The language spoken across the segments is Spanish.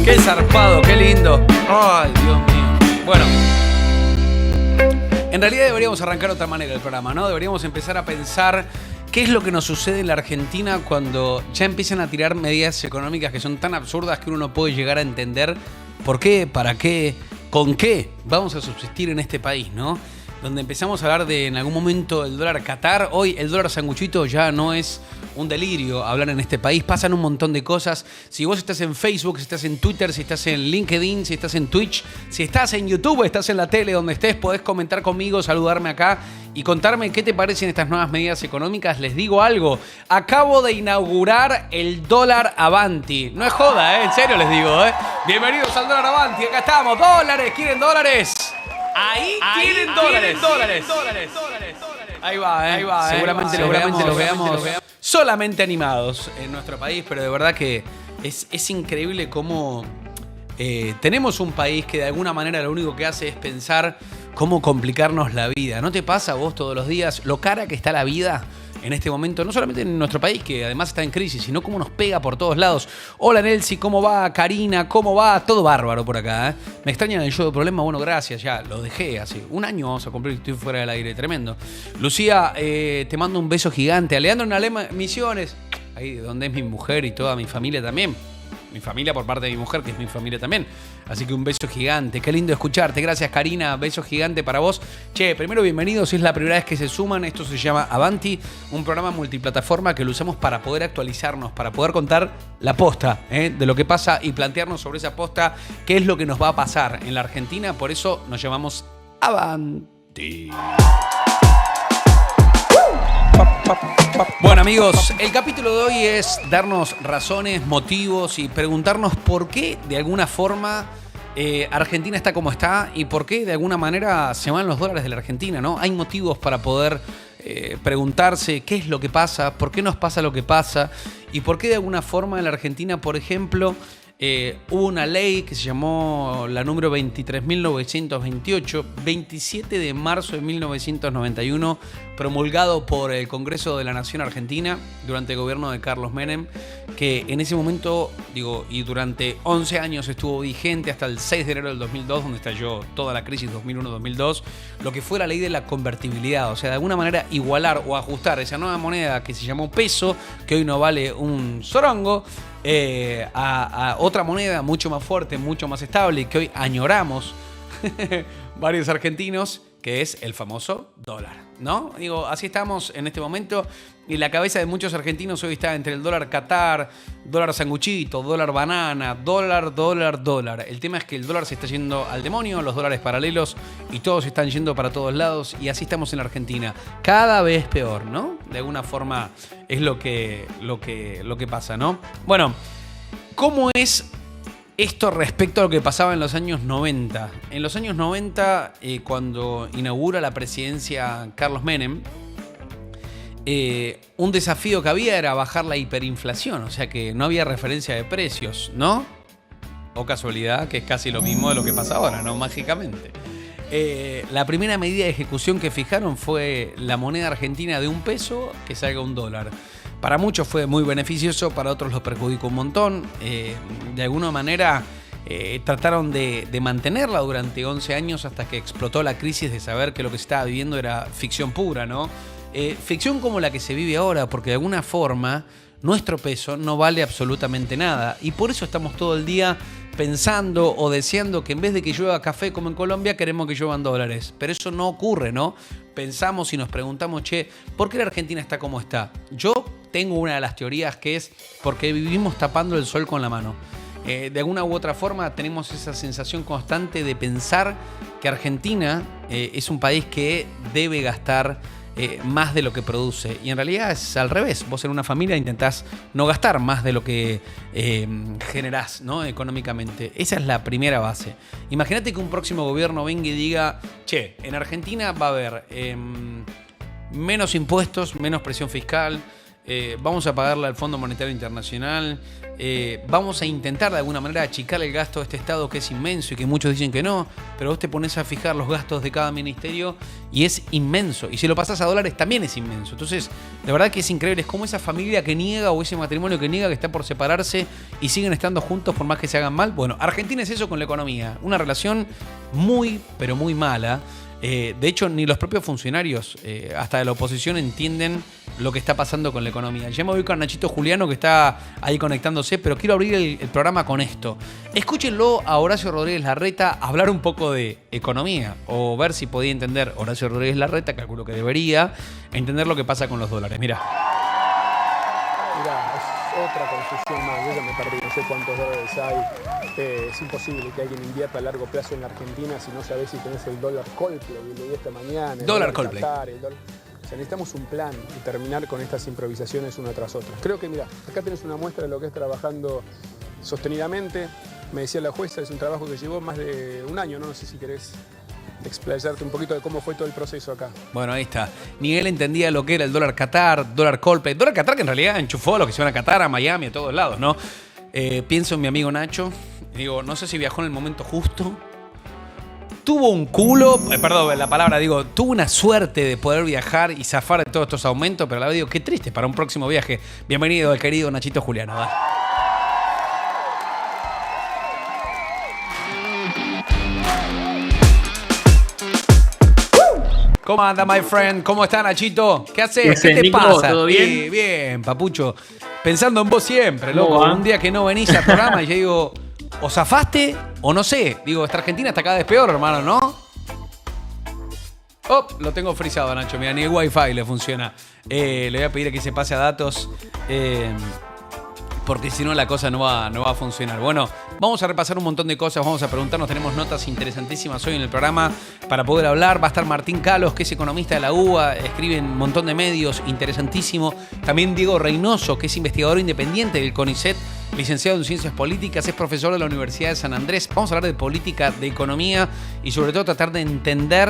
Qué zarpado, qué lindo. Ay, Dios mío. Bueno, en realidad deberíamos arrancar de otra manera el programa, ¿no? Deberíamos empezar a pensar qué es lo que nos sucede en la Argentina cuando ya empiezan a tirar medidas económicas que son tan absurdas que uno no puede llegar a entender por qué, para qué, con qué vamos a subsistir en este país, ¿no? Donde empezamos a hablar de en algún momento el dólar Qatar, hoy el dólar sanguchito ya no es un delirio hablar en este país, pasan un montón de cosas. Si vos estás en Facebook, si estás en Twitter, si estás en LinkedIn, si estás en Twitch, si estás en YouTube, estás en la tele, donde estés, podés comentar conmigo, saludarme acá y contarme qué te parecen estas nuevas medidas económicas. Les digo algo, acabo de inaugurar el dólar Avanti. No es joda, en serio les digo, Bienvenidos al dólar Avanti, acá estamos, dólares, ¿quieren dólares? Ahí tienen dólares. Ahí va. Seguramente los veamos solamente animados en nuestro país, pero de verdad que es increíble cómo tenemos un país que de alguna manera lo único que hace es pensar cómo complicarnos la vida. ¿No te pasa a vos todos los días lo cara que está la vida en este momento? No solamente en nuestro país, que además está en crisis, sino cómo nos pega por todos lados. Hola Nelsi, ¿cómo va? Karina, ¿cómo va? Todo bárbaro por acá, Me extrañan el show de Problema. Bueno, gracias, ya lo dejé hace un año, vamos a cumplir, estoy fuera del aire, tremendo. Lucía, te mando un beso gigante. Leandro Nalema, Misiones, ahí donde es mi mujer y toda mi familia también. Mi familia por parte de mi mujer, que es mi familia también. Así que un beso gigante. Qué lindo escucharte. Gracias, Karina. Beso gigante para vos. Che, primero bienvenidos. Si es la primera vez que se suman, esto se llama Avanti, un programa multiplataforma que lo usamos para poder actualizarnos, para poder contar la posta de lo que pasa y plantearnos sobre esa posta qué es lo que nos va a pasar en la Argentina. Por eso nos llamamos Avanti. Bueno amigos, el capítulo de hoy es darnos razones, motivos y preguntarnos por qué de alguna forma Argentina está como está y por qué de alguna manera se van los dólares de la Argentina, ¿no? Hay motivos para poder preguntarse qué es lo que pasa, por qué nos pasa lo que pasa y por qué de alguna forma en la Argentina, por ejemplo, hubo una ley que se llamó la número 23.928, 27 de marzo de 1991, promulgado por el Congreso de la Nación Argentina durante el gobierno de Carlos Menem, que en ese momento, y durante 11 años estuvo vigente hasta el 6 de enero del 2002, donde estalló toda la crisis 2001-2002, lo que fue la ley de la convertibilidad, o sea, de alguna manera igualar o ajustar esa nueva moneda que se llamó peso, que hoy no vale un sorongo, a otra moneda mucho más fuerte, mucho más estable, que hoy añoramos varios argentinos, que es el famoso dólar, ¿no? Así estamos en este momento y la cabeza de muchos argentinos hoy está entre el dólar Qatar, dólar sanguchito, dólar banana, dólar. El tema es que el dólar se está yendo al demonio, los dólares paralelos y todos están yendo para todos lados y así estamos en la Argentina. Cada vez peor, ¿no? De alguna forma es lo que pasa, ¿no? Bueno, ¿cómo es esto respecto a lo que pasaba en los años 90? En los años 90, cuando inaugura la presidencia Carlos Menem, un desafío que había era bajar la hiperinflación, o sea que no había referencia de precios, ¿no? O casualidad, que es casi lo mismo de lo que pasa ahora, ¿no? Mágicamente. La primera medida de ejecución que fijaron fue la moneda argentina de $1 que salga $1. Para muchos fue muy beneficioso, para otros los perjudicó un montón. De alguna manera trataron de mantenerla durante 11 años hasta que explotó la crisis de saber que lo que se estaba viviendo era ficción pura, ¿no? Ficción como la que se vive ahora, porque de alguna forma nuestro peso no vale absolutamente nada. Y por eso estamos todo el día pensando o deseando que en vez de que llueva café como en Colombia, queremos que lluevan dólares. Pero eso no ocurre, ¿no? Pensamos y nos preguntamos, ¿por qué la Argentina está como está? Yo tengo una de las teorías que es porque vivimos tapando el sol con la mano. De alguna u otra forma tenemos esa sensación constante de pensar que Argentina es un país que debe gastar más de lo que produce. Y en realidad es al revés. Vos en una familia intentás no gastar más de lo que generás, ¿no? Económicamente. Esa es la primera base. Imagínate que un próximo gobierno venga y diga, che, en Argentina va a haber menos impuestos, menos presión fiscal, vamos a pagarle al Fondo Monetario Internacional, vamos a intentar de alguna manera achicar el gasto de este Estado que es inmenso y que muchos dicen que no, pero vos te pones a fijar los gastos de cada ministerio y es inmenso. Y si lo pasás a dólares también es inmenso. Entonces, la verdad que es increíble. Es como esa familia que niega o ese matrimonio que niega que está por separarse y siguen estando juntos por más que se hagan mal. Bueno, Argentina es eso con la economía. Una relación muy, pero muy mala. De hecho, ni los propios funcionarios, hasta de la oposición, entienden lo que está pasando con la economía. Ya me voy con Nachito Juliano, que está ahí conectándose, pero quiero abrir el programa con esto. Escúchenlo a Horacio Rodríguez Larreta hablar un poco de economía, o ver si podía entender Horacio Rodríguez Larreta, calculo que debería, entender lo que pasa con los dólares. Mirá, es otra confusión más. Yo ya me perdí, no sé cuántos dólares hay. Es imposible que alguien invierta a largo plazo en la Argentina si no sabés si tenés el dólar Coldplay, lo leí esta mañana. El dólar Coldplay. Qatar, o sea, necesitamos un plan y terminar con estas improvisaciones una tras otra. Creo que, mira, acá tenés una muestra de lo que es trabajando sostenidamente. Me decía la jueza, es un trabajo que llevó más de un año, ¿no? No sé si querés explayarte un poquito de cómo fue todo el proceso acá. Bueno, ahí está. Ni él entendía lo que era el dólar Qatar, dólar Coldplay. Dólar Qatar que en realidad enchufó a los que se van a Qatar, a Miami, a todos lados, ¿no? Pienso en mi amigo Nacho. Digo, no sé si viajó en el momento justo. Tuvo un culo, perdón la palabra, digo, tuvo una suerte de poder viajar y zafar de todos estos aumentos, pero a la vez digo, qué triste para un próximo viaje. Bienvenido al querido Nachito Juliano. ¿Va? ¿Cómo anda, my friend? ¿Cómo está, Nachito? ¿Qué haces? ¿Qué te Nico? pasa? ¿Todo bien? Bien, papucho. Pensando en vos siempre, loco. Un día que no venís al programa y yo digo, o zafaste o no sé. Digo, esta Argentina está cada vez peor, hermano, ¿no? Oh, lo tengo frisado, Nacho. Mira, ni el Wi-Fi le funciona. Le voy a pedir que se pase a datos. Porque si no la cosa no va a funcionar. Bueno, vamos a repasar un montón de cosas, vamos a preguntarnos, tenemos notas interesantísimas hoy en el programa para poder hablar. Va a estar Martín Calos, que es economista de la UBA, escribe en un montón de medios, interesantísimo. También Diego Reynoso, que es investigador independiente del CONICET, licenciado en Ciencias Políticas, es profesor de la Universidad de San Andrés. Vamos a hablar de política, de economía y sobre todo tratar de entender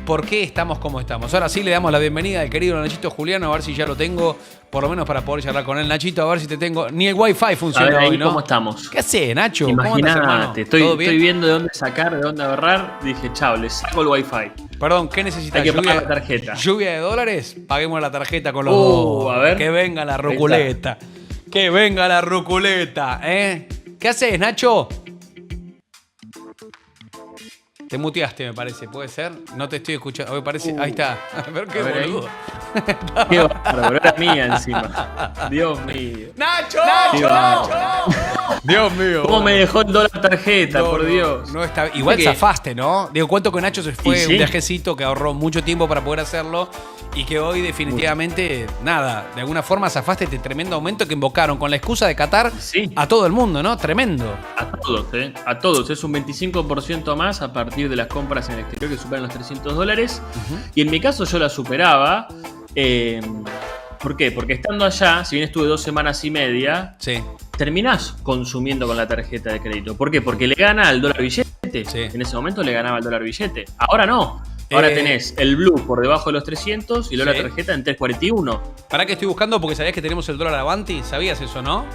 por qué estamos como estamos. Ahora sí le damos la bienvenida al querido Nachito Juliano, a ver si ya lo tengo, por lo menos para poder charlar con él. Nachito, a ver si te tengo. Ni el Wi-Fi funciona hoy, ¿no? ¿Cómo estamos? ¿Qué haces, Nacho? Imagínate, estoy viendo de dónde sacar, de dónde ahorrar. Dije, chao, le saco el Wi-Fi. Perdón, ¿qué necesitas? Hay que pagar la tarjeta. ¿Lluvia de dólares? Paguemos la tarjeta con los dos. A ver. Que venga la ruculeta. Que venga la ruculeta, ¿eh? ¿Qué haces, Nacho? Te muteaste, me parece. ¿Puede ser? No te estoy escuchando. Me parece. Ahí está. A ver qué boludo. Qué bárbaro. Era mía encima. Dios mío. ¡Nacho! ¡Nacho! Dios mío. ¿Cómo me dejó el dólar tarjeta, por Dios? No está. Igual zafaste, ¿no? Digo, cuento que Nacho se fue un viajecito que ahorró mucho tiempo para poder hacerlo y que hoy definitivamente, nada, de alguna forma zafaste este tremendo aumento que invocaron con la excusa de Qatar a todo el mundo, ¿no? Tremendo. A todos, A todos. Es un 25% más a partir de las compras en el exterior que superan los $300. Y en mi caso yo la superaba. ¿Por qué? Porque estando allá, si bien estuve 2 semanas y media, terminás consumiendo con la tarjeta de crédito. ¿Por qué? Porque le gana al dólar billete. En ese momento le ganaba al dólar billete. Ahora no. Ahora tenés el blue por debajo de los 300 y luego la tarjeta en 341. ¿Para qué estoy buscando? Porque sabías que tenemos el dólar Avanti. ¿Sabías eso, no?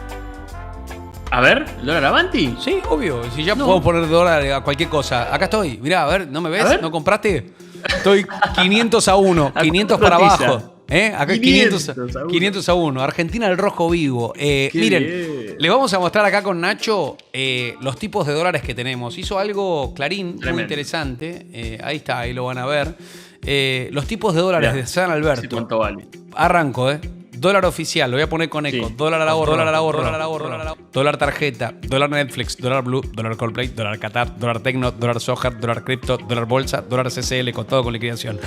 A ver, ¿el dólar Avanti? Sí, obvio. Si ya puedo poner dólar a cualquier cosa. Acá estoy. Mirá, a ver, ¿no me ves? ¿No compraste? Estoy 500 a 1. 500 para abajo. Acá 500 a 1. Argentina al rojo vivo. Miren, les vamos a mostrar acá con Nacho los tipos de dólares que tenemos. Hizo algo Clarín muy interesante. Ahí está, ahí lo van a ver. Los tipos de dólares de San Alberto. Sí, ¿cuánto vale? Arranco, Dólar oficial, lo voy a poner con eco. Dólar al ahorro, dólar al ahorro, dólar al ahorro. Dólar tarjeta, dólar Netflix, dólar Blue, dólar Coldplay, dólar Qatar, dólar Tecno, dólar Sojar, dólar Cripto, dólar Bolsa, dólar CCL, con todo con liquidación.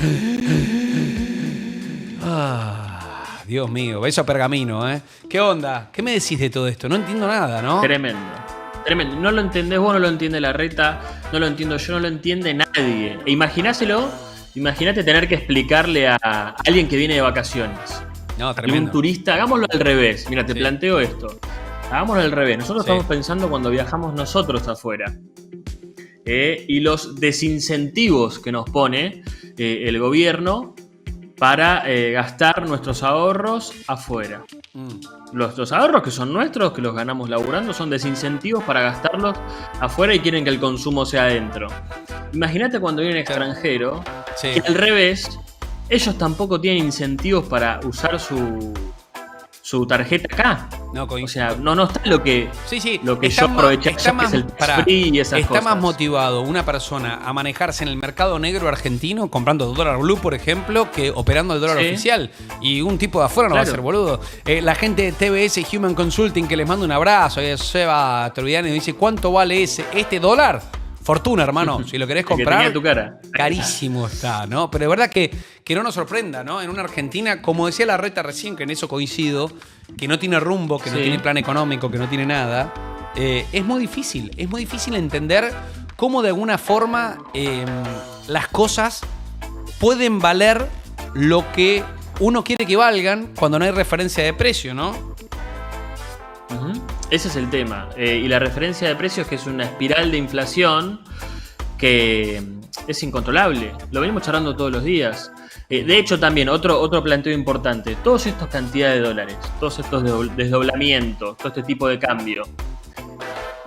Dios mío, beso a Pergamino, ¿Qué onda? ¿Qué me decís de todo esto? No entiendo nada, ¿no? Tremendo. No lo entendés vos, no lo entiende Larreta, no lo entiendo yo, no lo entiende nadie. E imagináselo Imagínate tener que explicarle a alguien que viene de vacaciones. No, Y tremendo. un turista, hagámoslo al revés. Mira, te Sí. planteo esto. Hagámoslo al revés. Nosotros Sí. estamos pensando cuando viajamos nosotros afuera. Y los desincentivos que nos pone el gobierno para gastar nuestros ahorros afuera. Los ahorros que son nuestros, que los ganamos laburando, son desincentivos para gastarlos afuera y quieren que el consumo sea adentro. Imagínate cuando viene un extranjero, Sí. que al revés, ellos tampoco tienen incentivos para usar su tarjeta acá. No, O sea, no está lo que sí. yo Está aproveché, está que es el pará, tax free y esas está cosas. más motivado una persona a manejarse en el mercado negro argentino comprando dólar blue, por ejemplo, que operando el dólar Sí. oficial. Y un tipo de afuera no va a Claro. ser boludo. La gente de TBS Human Consulting, que les manda un abrazo, Seba Troviani, y dice, ¿cuánto vale este dólar? Fortuna, hermano. Si lo querés El que comprar, tenía tu cara. carísimo está, ¿no? Pero de verdad que no nos sorprenda, ¿no? En una Argentina, como decía Larreta recién, que en eso coincido, que no tiene rumbo, que no Sí. tiene plan económico, que no tiene nada, es muy difícil entender cómo de alguna forma las cosas pueden valer lo que uno quiere que valgan cuando no hay referencia de precio, ¿no? Ujú. Ese es el tema. Y la referencia de precios, que es una espiral de inflación que es incontrolable. Lo venimos charlando todos los días. De hecho, también, otro planteo importante. Todas estas cantidades de dólares, todos estos desdoblamientos, todo este tipo de cambio,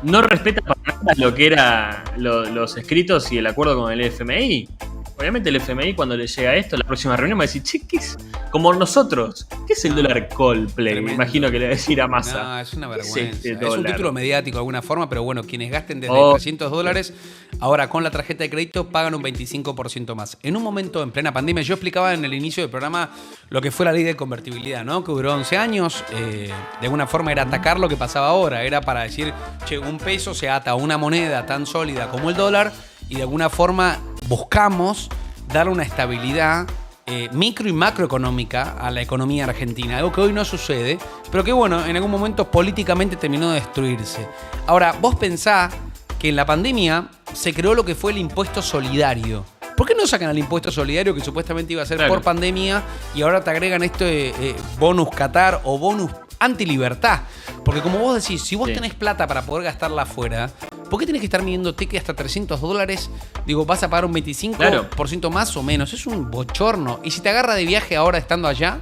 no respeta para nada lo que eran los escritos y el acuerdo con el FMI. Obviamente el FMI, cuando le llega esto, la próxima reunión va a decir, che, ¿qué es? Como nosotros, ¿qué es el dólar Coldplay? Tremendo. Imagino que le va a decir a Massa. No, es una ¿Qué es vergüenza. este Es un dólar? título mediático de alguna forma, pero bueno, quienes gasten desde Oh. $300, ahora con la tarjeta de crédito pagan un 25% más. En un momento en plena pandemia, yo explicaba en el inicio del programa lo que fue la ley de convertibilidad, ¿no? Que duró 11 años. De alguna forma era atacar lo que pasaba ahora. Era para decir, che, un peso se ata a una moneda tan sólida como el dólar y de alguna forma buscamos darle una estabilidad micro y macroeconómica a la economía argentina, algo que hoy no sucede, pero que bueno, en algún momento políticamente terminó de destruirse. Ahora, vos pensás que en la pandemia se creó lo que fue el impuesto solidario. ¿Por qué no sacan el impuesto solidario que supuestamente iba a ser Claro. por pandemia y ahora te agregan esto de bonus Qatar o bonus antilibertad? Porque como vos decís, si vos Sí. tenés plata para poder gastarla afuera, ¿por qué tenés que estar midiéndote que hasta $300, digo, vas a pagar un 25% más o menos? Es un bochorno. Y si te agarra de viaje ahora estando allá,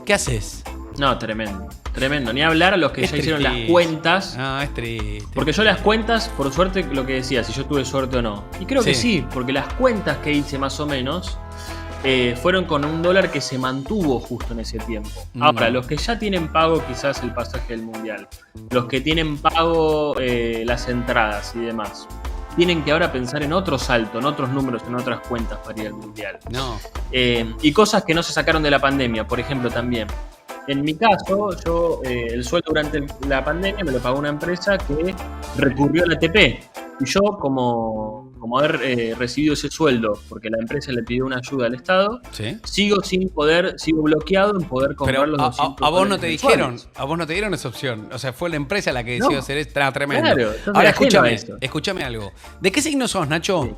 ¿qué haces? No, tremendo. Tremendo. Ni hablar a los que Es ya hicieron las tristísimo. cuentas. Ah, es triste. Porque yo las cuentas, por suerte, lo que decía, si yo tuve suerte o no. Y creo que Sí. sí, porque las cuentas que hice más o menos fueron con un dólar que se mantuvo justo en ese tiempo. Ahora, los que ya tienen pago quizás el pasaje del Mundial, los que tienen pago las entradas y demás, tienen que ahora pensar en otro salto, en otros números, en otras cuentas para ir al Mundial. No. Y cosas que no se sacaron de la pandemia, por ejemplo, también. En mi caso, yo el sueldo durante la pandemia me lo pagó una empresa que recurrió al ATP. Y yo, como haber recibido ese sueldo, porque la empresa le pidió una ayuda al Estado, ¿Sí? sigo bloqueado en poder comprar Pero los 200 a vos no dólares te mensuales. dijeron, a vos no te dieron esa opción. O sea, fue la empresa la que No. decidió hacer esto. Tremendo. Claro, entonces Ahora ajeno a esto. escúchame algo. ¿De qué signo sos, Nacho? Sí.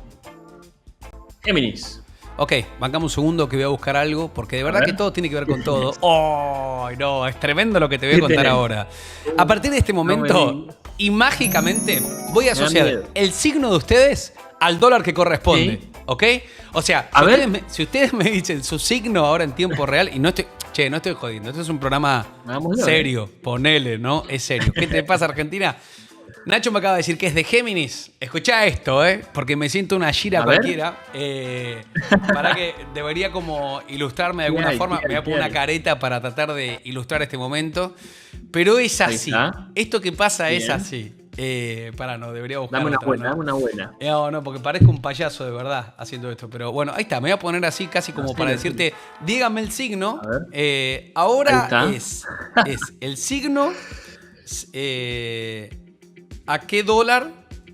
Géminis. Ok, bancamos un segundo que voy a buscar algo, porque de verdad ver. que todo tiene que ver con todo. ¡Oh! No, es tremendo lo que te voy a ¿Qué contar tenés? ahora. A partir de este No me momento, digas. y mágicamente, voy a Me da asociar miedo. el signo de ustedes al dólar que corresponde. Sí. ¿Ok? O sea, A ver. si ustedes me dicen su signo ahora en tiempo real, y no estoy jodiendo, esto es un programa Hagámoslo, serio, ponele, ¿no? Es serio. ¿Qué te pasa, Argentina? Nacho me acaba de decir que es de Géminis. Escuchá esto, porque me siento una gira A ver. cualquiera. Para que debería como ilustrarme de alguna ¿Qué hay? forma. ¿Qué hay? Me voy a poner ¿Qué una hay? careta para tratar de ilustrar este momento. Pero es Ahí así. está. Esto que pasa es Bien. así. No, debería buscar Dame una otra, buena, ¿no? dame una buena. No, porque parezco un payaso de verdad haciendo esto. Pero bueno, ahí está. Me voy a poner así casi como Así, para así. decirte, dígame el signo. A ver. Ahora Ahí es el signo a qué dólar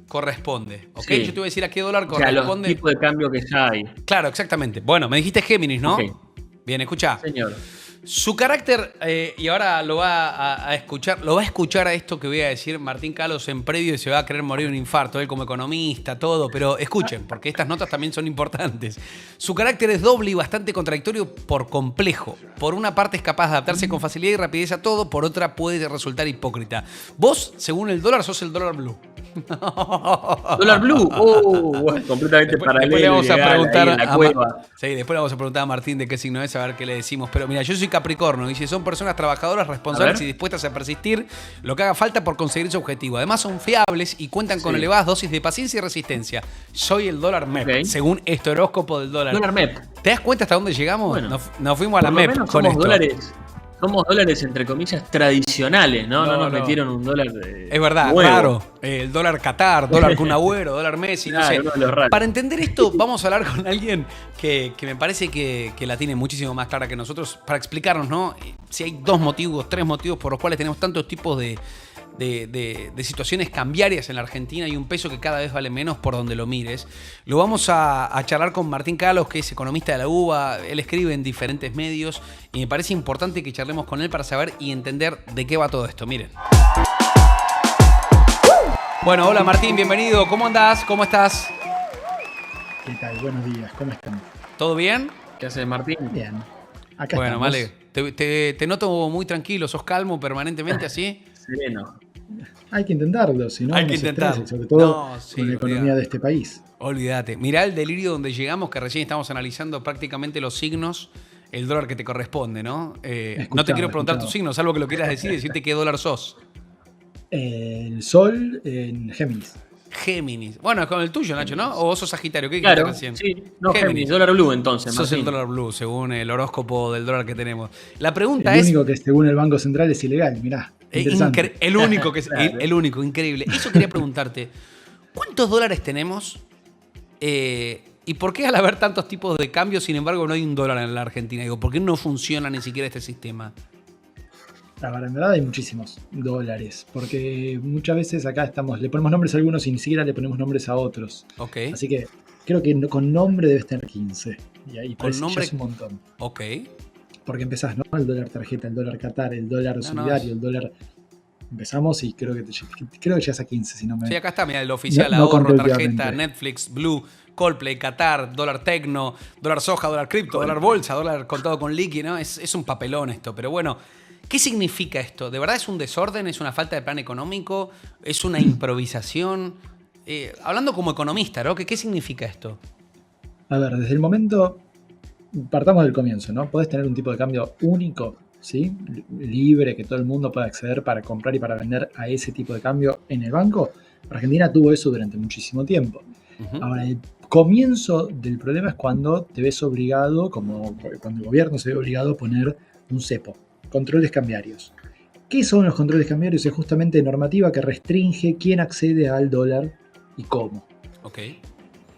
corresponde. ¿Ok? Sí. Yo te voy a decir a qué dólar O sea, los corresponde. tipos de cambio que ya hay. Claro, exactamente. Bueno, me dijiste Géminis, ¿no? Ok. Bien, escucha. Señor. Su carácter, y ahora lo va a escuchar a esto que voy a decir Martín Kalos en previo y se va a querer morir un infarto, él como economista, todo, pero escuchen, porque estas notas también son importantes. Su carácter es doble y bastante contradictorio por complejo. Por una parte es capaz de adaptarse con facilidad y rapidez a todo, por otra puede resultar hipócrita. Vos, según el dólar, sos el dólar blue. Dólar blue, completamente paralelo. Después le vamos a preguntar en la cueva. después le vamos a preguntar a Martín de qué signo es, a ver qué le decimos. Pero mira, yo soy Capricornio y si son personas trabajadoras, responsables y dispuestas a persistir lo que haga falta por conseguir su objetivo. Además son fiables y cuentan con elevadas dosis de paciencia y resistencia. Soy el dólar MEP, según este horóscopo del dólar. Dólar MEP. ¿Te das cuenta hasta dónde llegamos? Bueno, nos fuimos a la MEP con somos esto. Somos dólares, entre comillas, tradicionales, ¿no? No nos metieron un dólar de Es verdad, nuevo. claro. El dólar Qatar, dólar Kun Agüero, dólar Messi, no sé. Para entender esto, vamos a hablar con alguien que me parece que la tiene muchísimo más clara que nosotros, para explicarnos, ¿no? Si hay 2 motivos, 3 motivos por los cuales tenemos tantos tipos de situaciones cambiarias en la Argentina y un peso que cada vez vale menos por donde lo mires. Lo vamos a charlar con Martín Kalos, que es economista de la UBA. Él escribe en diferentes medios y me parece importante que charlemos con él para saber y entender de qué va todo esto. Miren. Bueno, hola Martín, bienvenido. ¿Cómo andás? ¿Cómo estás? ¿Qué tal? Buenos días, ¿cómo están? ¿Todo bien? ¿Qué haces, Martín? Bien. Acá bueno, estamos. vale. Te noto muy tranquilo, sos calmo permanentemente así. Sereno. Hay que intentarlo, si no, Hay que se intentarlo. estresa, sobre todo No, sí, con la economía de este país. Olvídate. Mirá el delirio donde llegamos, que recién estamos analizando prácticamente los signos, el dólar que te corresponde, ¿no? No te quiero preguntar tu signo, salvo que lo quieras decir y decirte qué dólar sos. El sol en Géminis. Géminis. Bueno, es con el tuyo, Nacho, ¿no? ¿O vos sos Sagitario? ¿Qué Claro, recién? sí. No, Géminis, dólar blue entonces, Sos Martín. el dólar blue, según el horóscopo del dólar que tenemos. La pregunta El es... único que según el Banco Central es ilegal, mirá. Interesante. El único que es... Claro. El único, increíble. Eso quería preguntarte. ¿Cuántos dólares tenemos? ¿Y por qué al haber tantos tipos de cambios, sin embargo, no hay un dólar en la Argentina? Digo, ¿por qué no funciona ni siquiera este sistema? La verdad hay muchísimos dólares, porque muchas veces acá le ponemos nombres a algunos y ni siquiera le ponemos nombres a otros. Ok. Así que creo que con nombre debes tener 15. Y ahí Con parece nombre- ya es un montón. Ok. Porque empezás, ¿no? El dólar tarjeta, el dólar Qatar, el dólar solidario, el dólar... Empezamos y creo que llegas a 15, si no me... Sí, acá está, mira, el oficial, No ahorro, contemplativamente. tarjeta, Netflix, Blue, Coldplay, Qatar, dólar Tecno, dólar soja, dólar cripto, dólar bolsa, dólar contado con liqui, ¿no? Es un papelón esto, pero bueno, ¿qué significa esto? ¿De verdad es un desorden? ¿Es una falta de plan económico? ¿Es una improvisación? Hablando como economista, ¿no? ¿Qué significa esto? A ver, desde el momento... Partamos del comienzo, ¿no? Podés tener un tipo de cambio único, ¿sí? Libre, que todo el mundo pueda acceder para comprar y para vender a ese tipo de cambio en el banco. Argentina tuvo eso durante muchísimo tiempo. Uh-huh. Ahora, el comienzo del problema es cuando te ves obligado, como cuando el gobierno se ve obligado a poner un cepo, controles cambiarios. ¿Qué son los controles cambiarios? Es justamente normativa que restringe quién accede al dólar y cómo. Ok.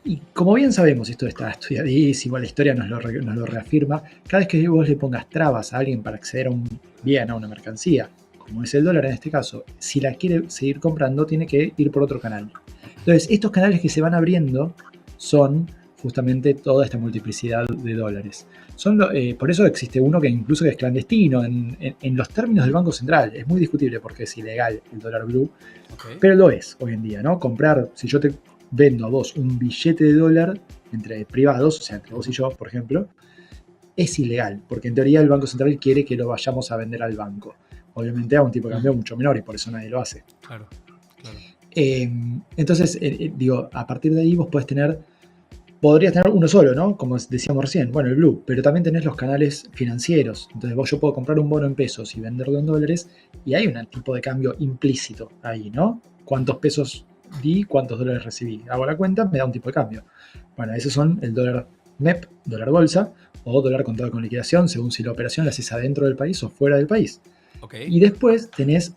Y como bien sabemos, esto está estudiadísimo, la historia nos lo reafirma, cada vez que vos le pongas trabas a alguien para acceder a un bien, a una mercancía, como es el dólar en este caso, si la quiere seguir comprando tiene que ir por otro canal. Entonces, estos canales que se van abriendo son justamente toda esta multiplicidad de dólares. Por eso existe uno que incluso es clandestino en los términos del Banco Central. Es muy discutible porque es ilegal el dólar blue, pero lo es hoy en día, ¿no? Comprar, si yo te vendo a vos un billete de dólar entre privados, o sea, entre vos y yo, por ejemplo, es ilegal, porque en teoría el Banco Central quiere que lo vayamos a vender al banco. Obviamente a un tipo de cambio mucho menor y por eso nadie lo hace. Claro, claro. Entonces, digo, a partir de ahí vos podrías tener uno solo, ¿no? Como decíamos recién, bueno, el blue, pero también tenés los canales financieros. Entonces yo puedo comprar un bono en pesos y venderlo en dólares y hay un tipo de cambio implícito ahí, ¿no? ¿Cuántos pesos di, cuántos dólares recibí? Hago la cuenta, me da un tipo de cambio. Bueno, esos son el dólar MEP, dólar bolsa o dólar contado con liquidación, según si la operación la haces adentro del país o fuera del país. Okay. Y después tenés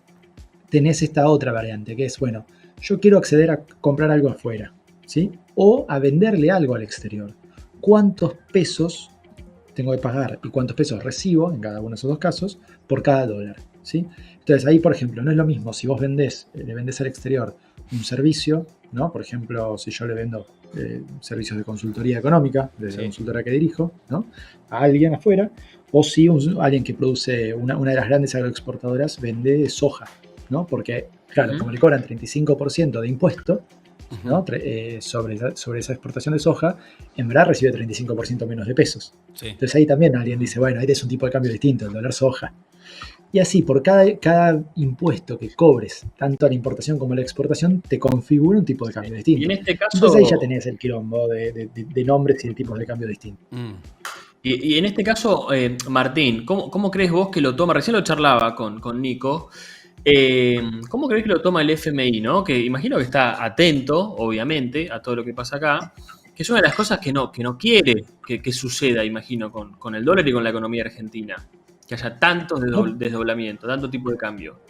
esta otra variante, que es, bueno, yo quiero acceder a comprar algo afuera, ¿sí? O a venderle algo al exterior. ¿Cuántos pesos tengo que pagar y cuántos pesos recibo, en cada uno de esos dos casos, por cada dólar, ¿sí? Entonces ahí, por ejemplo, no es lo mismo si vos le vendés al exterior un servicio, ¿no? Por ejemplo, si yo le vendo servicios de consultoría económica, de la consultora que dirijo, ¿no? A alguien afuera, o si alguien que produce, una de las grandes agroexportadoras vende soja, ¿no? Porque, claro, como le cobran 35% de impuesto, ¿no? Sobre esa exportación de soja, en verdad recibe 35% menos de pesos. Sí. Entonces ahí también alguien dice, bueno, ahí es un tipo de cambio distinto, el dólar soja. Y así, por cada impuesto que cobres, tanto a la importación como a la exportación, te configura un tipo de cambio distinto. Y en este caso, entonces ahí ya tenés el quilombo de nombres y de tipos de cambio distintos. Y en este caso, Martín, ¿cómo crees vos que lo toma? Recién lo charlaba con Nico. ¿Cómo crees que lo toma el FMI, ¿no? Que imagino que está atento, obviamente, a todo lo que pasa acá, que es una de las cosas que no quiere que suceda, imagino, con el dólar y con la economía argentina. Que haya tantos desdoblamientos, tanto tipo de cambio.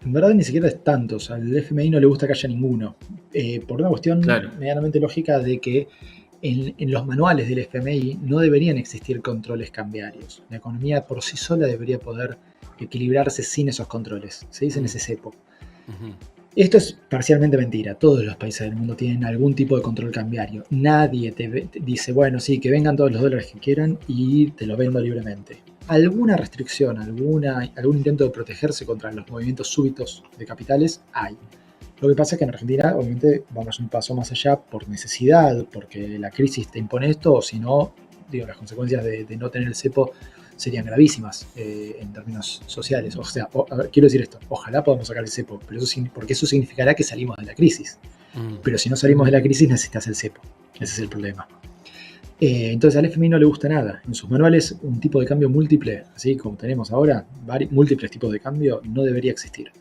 En verdad ni siquiera es tanto, o sea, al FMI no le gusta que haya ninguno. Por una cuestión medianamente lógica de que en los manuales del FMI no deberían existir controles cambiarios. La economía por sí sola debería poder equilibrarse sin esos controles. Se dice en ese cepo. Esto es parcialmente mentira. Todos los países del mundo tienen algún tipo de control cambiario. Nadie te dice, bueno, sí, que vengan todos los dólares que quieran y te lo vendo libremente. Alguna restricción, algún intento de protegerse contra los movimientos súbitos de capitales hay. Lo que pasa es que en Argentina, obviamente, vamos un paso más allá por necesidad, porque la crisis te impone esto, o si no, las consecuencias de no tener el cepo serían gravísimas en términos sociales. O sea, quiero decir esto, ojalá podamos sacar el cepo, porque eso significará que salimos de la crisis. Pero si no salimos de la crisis, necesitas el cepo. Ese es el problema. Entonces al FMI no le gusta nada. En sus manuales un tipo de cambio múltiple, así como tenemos ahora, múltiples tipos de cambio, no debería existir.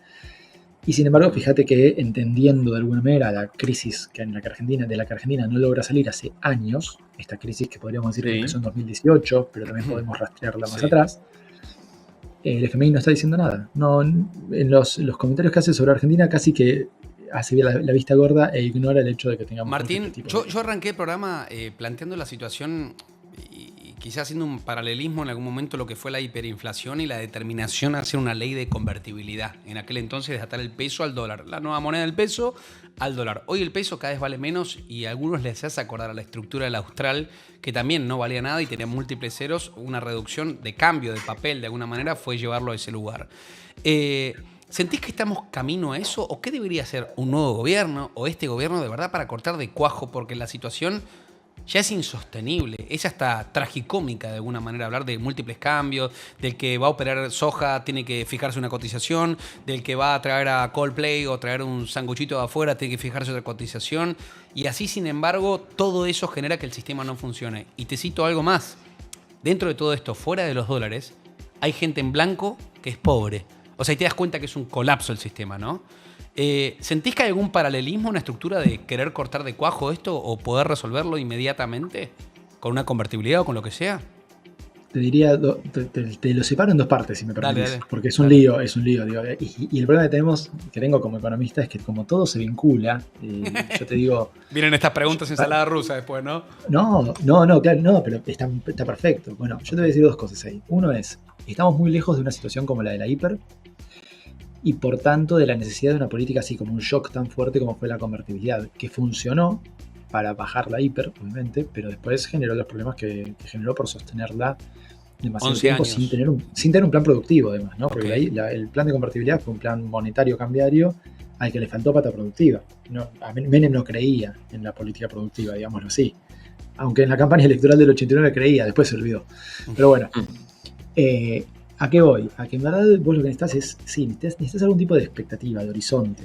Y sin embargo, fíjate que entendiendo de alguna manera la crisis de la que Argentina no logra salir hace años, esta crisis que podríamos decir que empezó en 2018, pero también podemos rastrearla más atrás, el FMI no está diciendo nada. No, en los comentarios que hace sobre Argentina casi que hace la vista gorda e ignora el hecho de que tengamos... Martín, yo arranqué el programa planteando la situación y quizás haciendo un paralelismo en algún momento lo que fue la hiperinflación y la determinación a hacer una ley de convertibilidad. En aquel entonces de atar el peso al dólar, la nueva moneda del peso al dólar. Hoy el peso cada vez vale menos y a algunos les hace acordar a la estructura del austral, que también no valía nada y tenía múltiples ceros. Una reducción de cambio de papel de alguna manera fue llevarlo a ese lugar. ¿Sentís que estamos camino a eso? ¿O qué debería hacer un nuevo gobierno o este gobierno de verdad para cortar de cuajo? Porque la situación ya es insostenible. Es hasta tragicómica de alguna manera hablar de múltiples cambios, del que va a operar soja tiene que fijarse una cotización, del que va a traer a Coldplay o traer un sanguchito de afuera tiene que fijarse otra cotización. Y así, sin embargo, todo eso genera que el sistema no funcione. Y te cito algo más. Dentro de todo esto, fuera de los dólares, hay gente en blanco que es pobre. O sea, ahí te das cuenta que es un colapso el sistema, ¿no? ¿Sentís que hay algún paralelismo, una estructura de querer cortar de cuajo esto o poder resolverlo inmediatamente con una convertibilidad o con lo que sea? Te diría, te lo separo en dos partes, si me permites, dale. Porque es un lío, digo. Y el problema que tengo como economista es que como todo se vincula, yo te digo... Vienen estas preguntas ensalada rusa después, ¿no? No, claro, no, pero está perfecto. Bueno, yo te voy a decir dos cosas ahí. Uno es, estamos muy lejos de una situación como la de la hiper, y por tanto de la necesidad de una política así como un shock tan fuerte como fue la convertibilidad, que funcionó para bajar la hiper, obviamente, pero después generó los problemas que generó por sostenerla demasiado tiempo sin tener un plan productivo, además, ¿no? Porque el plan de convertibilidad fue un plan monetario cambiario al que le faltó pata productiva. Menem no creía en la política productiva, digámoslo así. Aunque en la campaña electoral del 89 creía, después se olvidó. Pero bueno, ¿a qué voy? A que en verdad vos lo que necesitas es, necesitas algún tipo de expectativa, de horizonte.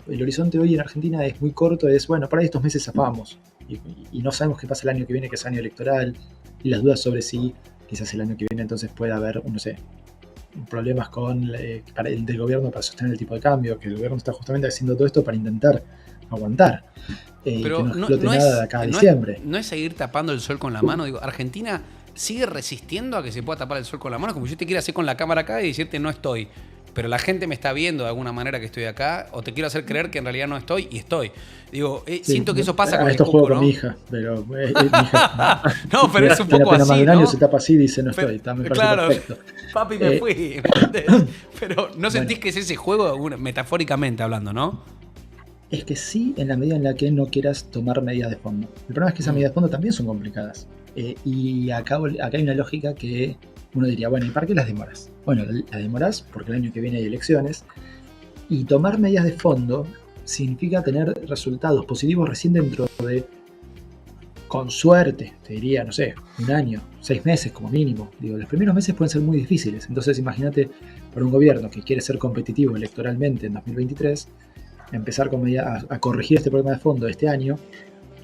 El horizonte hoy en Argentina es muy corto, es, bueno, para estos meses zafamos. Y no sabemos qué pasa el año que viene, que es año electoral, y las dudas sobre si quizás el año que viene entonces pueda haber, no sé, problemas del gobierno para sostener el tipo de cambio, que el gobierno está justamente haciendo todo esto para intentar aguantar. Pero que no explote nada de acá a diciembre. No es seguir tapando el sol con la mano. Digo, Argentina sigue resistiendo a que se pueda tapar el sol con la mano, como yo te quiero hacer con la cámara acá y decirte no estoy. Pero la gente me está viendo de alguna manera que estoy acá, o te quiero hacer creer que en realidad no estoy y estoy. Digo, siento que eso pasa con el esto cuco, juego ¿no? con mi hija, pero mi hija no, pero es un poco así, así, más de un ¿no? año se tapa así y dice no estoy, me parece claro, perfecto. Papi, me fui. Pero no sentís que es ese juego, metafóricamente hablando, ¿no? Es que sí, en la medida en la que no quieras tomar medidas de fondo. El problema es que esas medidas de fondo también son complicadas. Y acá hay una lógica que uno diría, bueno, ¿y para qué las demoras? Bueno, las demoras porque el año que viene hay elecciones. Y tomar medidas de fondo significa tener resultados positivos recién dentro de, con suerte, te diría, no sé, un año, 6 meses como mínimo. Digo, los primeros meses pueden ser muy difíciles. Entonces imagínate, para un gobierno que quiere ser competitivo electoralmente en 2023, empezar con a corregir este problema de fondo este año,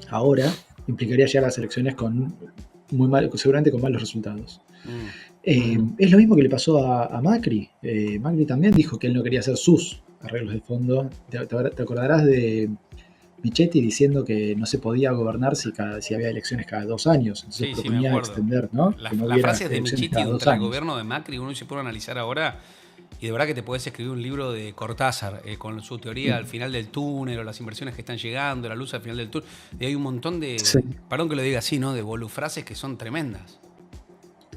ahora implicaría llegar a las elecciones con seguramente con malos resultados. Es lo mismo que le pasó a Macri. Macri también dijo que él no quería hacer sus arreglos de fondo. Te acordarás de Michetti diciendo que no se podía gobernar si había elecciones cada 2 años. Entonces proponía extender, ¿no? Las frases de Michetti durante el gobierno de Macri, uno se puede analizar ahora. Y de verdad que te podés escribir un libro de Cortázar con su teoría al final del túnel o las inversiones que están llegando, la luz al final del túnel. Y hay un montón de, perdón que lo diga así, ¿no? De bolufrases que son tremendas.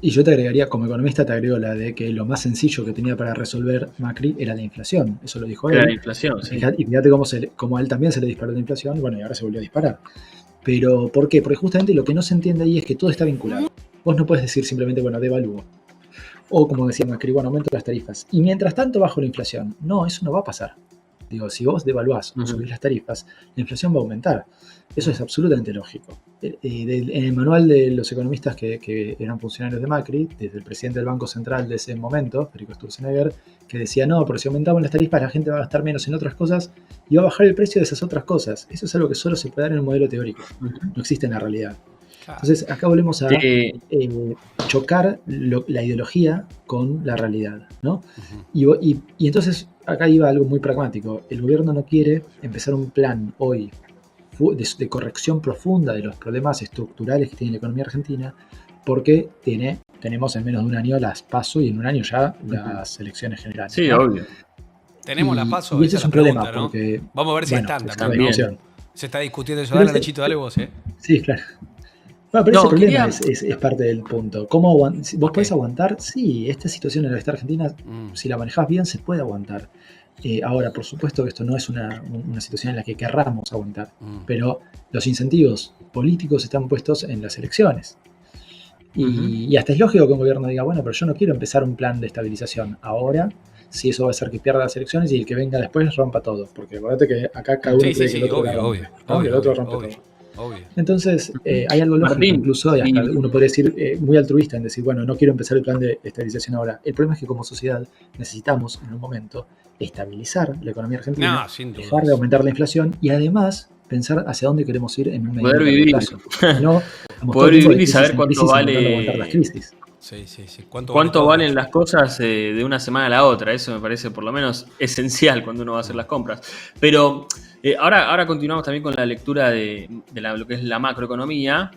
Y yo te agregaría, como economista, te agrego la de que lo más sencillo que tenía para resolver Macri era la inflación. Eso lo dijo él. Era la inflación, sí. Y fíjate cómo a él también se le disparó la inflación, bueno, y ahora se volvió a disparar. Pero, ¿por qué? Porque justamente lo que no se entiende ahí es que todo está vinculado. Vos no puedes decir simplemente, bueno, devalúo. O como decía Macri, bueno, aumento las tarifas. Y mientras tanto bajo la inflación. No, eso no va a pasar. Digo, si vos devaluás o subís las tarifas, la inflación va a aumentar. Eso es absolutamente lógico. En el manual de los economistas que eran funcionarios de Macri, desde el presidente del Banco Central de ese momento, Federico Sturzenegger, que decía, no, porque si aumentamos las tarifas la gente va a gastar menos en otras cosas y va a bajar el precio de esas otras cosas. Eso es algo que solo se puede dar en un modelo teórico. No existe en la realidad. Entonces, acá volvemos a chocar la ideología con la realidad, ¿no? Y entonces, acá iba algo muy pragmático. El gobierno no quiere empezar un plan hoy de corrección profunda de los problemas estructurales que tiene la economía argentina, porque tenemos en menos de un año las PASO y en un año ya las elecciones generales. Sí, ¿no? obvio. Tenemos las PASO. Y ese es un problema, ¿no? Porque... Vamos a ver si están también. Se está discutiendo eso. Dale, Nachito, dale vos, Sí, claro. Bueno, pero ese problema es parte del punto. ¿Vos podés aguantar? Sí, esta situación en la que está Argentina, si la manejás bien, se puede aguantar. Ahora, por supuesto que esto no es una situación en la que querramos aguantar, pero los incentivos políticos están puestos en las elecciones. Y hasta es lógico que un gobierno diga, bueno, pero yo no quiero empezar un plan de estabilización ahora, si eso va a hacer que pierda las elecciones y el que venga después rompa todo. Porque acuérdate que acá cada uno cree que el otro rompe, ¿no? El otro rompe todo. Obvio. Entonces, hay algo lógico, incluso, y hasta uno podría decir muy altruista en decir, bueno, no quiero empezar el plan de estabilización ahora. El problema es que como sociedad necesitamos en un momento estabilizar la economía argentina, dejar de aumentar la inflación y además pensar hacia dónde queremos ir en un medio poder vivir. Plazo. No, poder vivir y saber cuánto vale. Las crisis. Sí. ¿Cuánto valen las cosas de una semana a la otra? Eso me parece por lo menos esencial cuando uno va a hacer las compras. Pero ahora continuamos también con la lectura de lo que es la macroeconomía.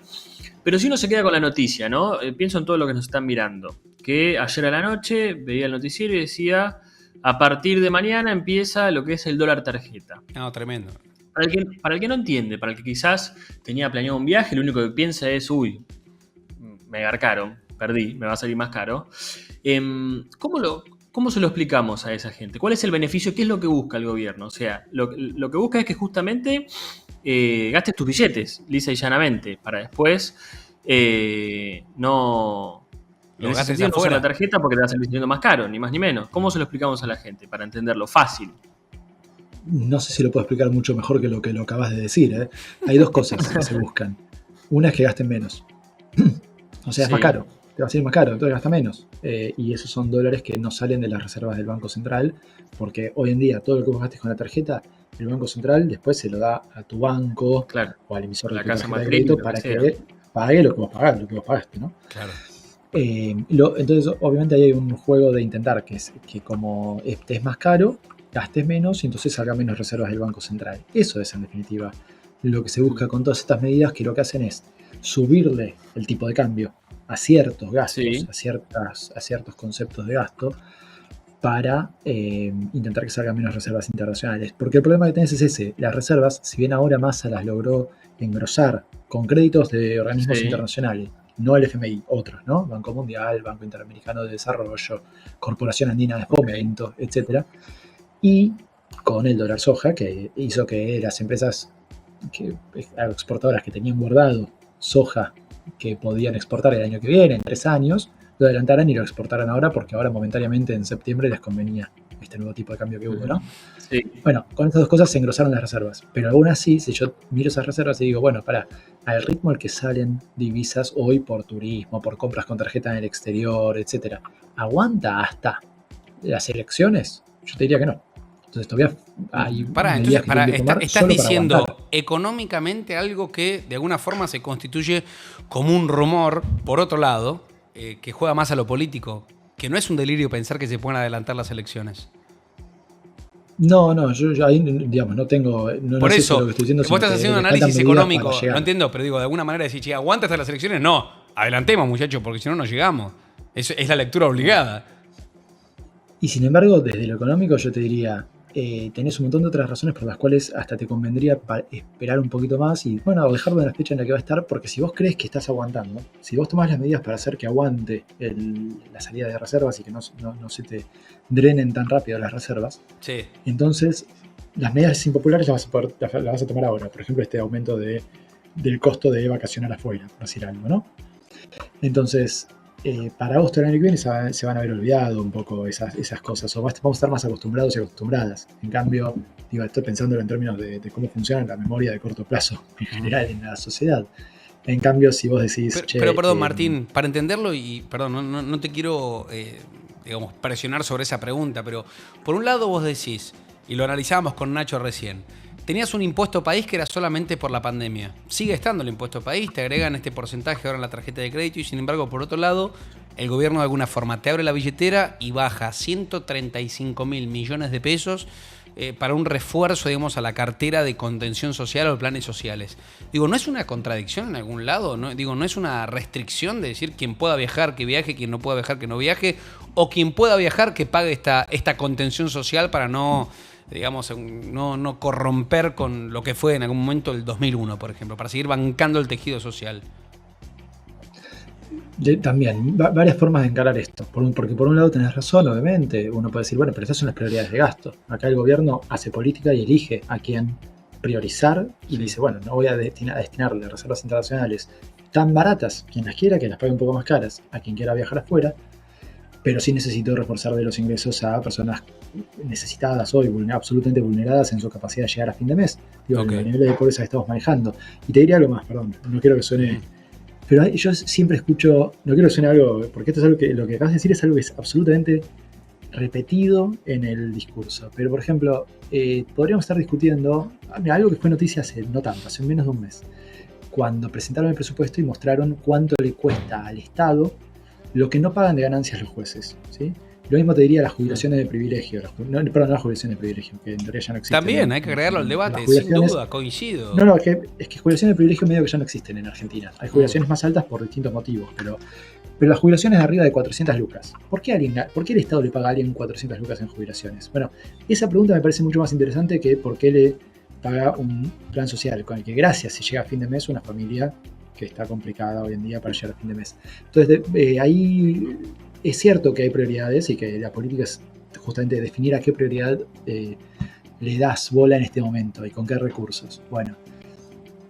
Pero si uno se queda con la noticia, ¿no? Pienso en todo lo que nos están mirando. Que ayer a la noche veía el noticiero y decía, a partir de mañana empieza lo que es el dólar tarjeta. No, tremendo. Para el que no entiende, para el que quizás tenía planeado un viaje, lo único que piensa es, me garcaron. Perdí, me va a salir más caro. ¿Cómo se lo explicamos a esa gente? ¿Cuál es el beneficio? ¿Qué es lo que busca el gobierno? O sea, lo que busca es que justamente gastes tus billetes, lisa y llanamente, para después no gastes no usar la tarjeta porque te va a salir siendo más caro, ni más ni menos. ¿Cómo se lo explicamos a la gente para entenderlo fácil? No sé si lo puedo explicar mucho mejor que lo acabas de decir. Hay dos cosas que se buscan. Una es que gasten menos. O sea, es más caro. Te va a salir más caro, entonces gasta menos. Y esos son dólares que no salen de las reservas del Banco Central, porque hoy en día todo lo que vos gastes con la tarjeta, el Banco Central después se lo da a tu banco o al emisor de tu tarjeta de crédito para que pague lo que vos pagaste, ¿no? Claro. Entonces, obviamente, ahí hay un juego de intentar que como es más caro, gastes menos y entonces salga menos reservas del Banco Central. Eso es, en definitiva, lo que se busca con todas estas medidas, que lo que hacen es subirle el tipo de cambio a ciertos gastos, a ciertos conceptos de gasto, para intentar que salgan menos reservas internacionales. Porque el problema que tenés es ese: las reservas, si bien ahora Massa las logró engrosar con créditos de organismos internacionales, no el FMI, otros, ¿no? Banco Mundial, Banco Interamericano de Desarrollo, Corporación Andina de Fomento, etc. Y con el dólar soja, que hizo que las empresas exportadoras que tenían guardado soja que podían exportar el año que viene, en 3 años, lo adelantaran y lo exportaran ahora, porque ahora momentáneamente en septiembre les convenía este nuevo tipo de cambio que hubo, ¿no? Sí. Bueno, con estas dos cosas se engrosaron las reservas, pero aún así, si yo miro esas reservas y digo, bueno, al ritmo al que salen divisas hoy por turismo, por compras con tarjeta en el exterior, etcétera, ¿aguanta hasta las elecciones? Yo te diría que no. Entonces todavía hay medidas que tienen que tomar estás solo para diciendo aguantar. económicamente algo que de alguna forma se constituye como un rumor, por otro lado, que juega más a lo político, que no es un delirio pensar que se pueden adelantar las elecciones. No, yo ahí, digamos, no tengo. No, Por no sé eso, si lo que estoy diciendo, vos sino estás que haciendo un le faltan análisis medidas económico, para llegar. no entiendo, pero digo, de alguna manera decir, che, ¿aguanta hasta las elecciones? No, adelantemos, muchachos, porque si no, no llegamos. Es la lectura obligada. Y sin embargo, desde lo económico, yo te diría, tenés un montón de otras razones por las cuales hasta te convendría esperar un poquito más y, bueno, dejarlo en la fecha en la que va a estar, porque si vos crees que estás aguantando, si vos tomás las medidas para hacer que aguante la salida de reservas y que no se te drenen tan rápido las reservas, Sí. entonces las medidas impopulares las vas a tomar ahora. Por ejemplo, este aumento del costo de vacacionar afuera, por decir algo, ¿no? Entonces, para agosto del año que viene se van a haber olvidado un poco esas cosas, o vamos a estar más acostumbrados y acostumbradas. En cambio, estoy pensándolo en términos de cómo funciona la memoria de corto plazo en general en la sociedad. En cambio, si vos decís... Pero perdón, Martín, para entenderlo, y perdón, no te quiero digamos, presionar sobre esa pregunta, pero por un lado vos decís, y lo analizábamos con Nacho recién, tenías un impuesto país que era solamente por la pandemia. Sigue estando el impuesto país, te agregan este porcentaje ahora en la tarjeta de crédito y sin embargo, por otro lado, el gobierno de alguna forma te abre la billetera y baja 135.000 millones de pesos para un refuerzo, digamos, a la cartera de contención social o planes sociales. Digo, ¿no es una contradicción en algún lado? ¿No? Digo, ¿no es una restricción de decir quien pueda viajar que viaje, quien no pueda viajar que no viaje? O quien pueda viajar que pague esta contención social para no... digamos, no corromper con lo que fue en algún momento el 2001, por ejemplo, para seguir bancando el tejido social. También, varias formas de encarar esto. Porque por un lado tenés razón, obviamente. Uno puede decir, bueno, pero esas son las prioridades de gasto. Acá el gobierno hace política y elige a quién priorizar y dice, bueno, no voy a destinarle reservas internacionales tan baratas, quien las quiera, que las pague un poco más caras, a quien quiera viajar afuera, pero sí necesito reforzar de los ingresos a personas necesitadas hoy, absolutamente vulneradas en su capacidad de llegar a fin de mes. El nivel de pobreza que estamos manejando. Y te diría algo más, perdón, no quiero que suene... Pero yo siempre escucho, no quiero que suene algo, porque esto es algo que lo que acabas de decir es algo que es absolutamente repetido en el discurso. Pero, por ejemplo, podríamos estar discutiendo algo que fue noticia hace no tanto, hace menos de un mes, cuando presentaron el presupuesto y mostraron cuánto le cuesta al Estado lo que no pagan de ganancias los jueces, ¿sí? Lo mismo te diría las jubilaciones de privilegio. No las jubilaciones de privilegio, que en teoría ya no existen. También hay que agregarlo al debate, sin duda, coincido. No, es que jubilaciones de privilegio medio que ya no existen en Argentina. Hay jubilaciones más altas por distintos motivos, pero las jubilaciones de arriba de 400 lucas. ¿Por qué el Estado le paga a alguien 400 lucas en jubilaciones? Bueno, esa pregunta me parece mucho más interesante que por qué le paga un plan social con el que, gracias, si llega a fin de mes, una familia que está complicada hoy en día para llegar a fin de mes. Entonces, ahí es cierto que hay prioridades y que la política es justamente definir a qué prioridad le das bola en este momento y con qué recursos. Bueno,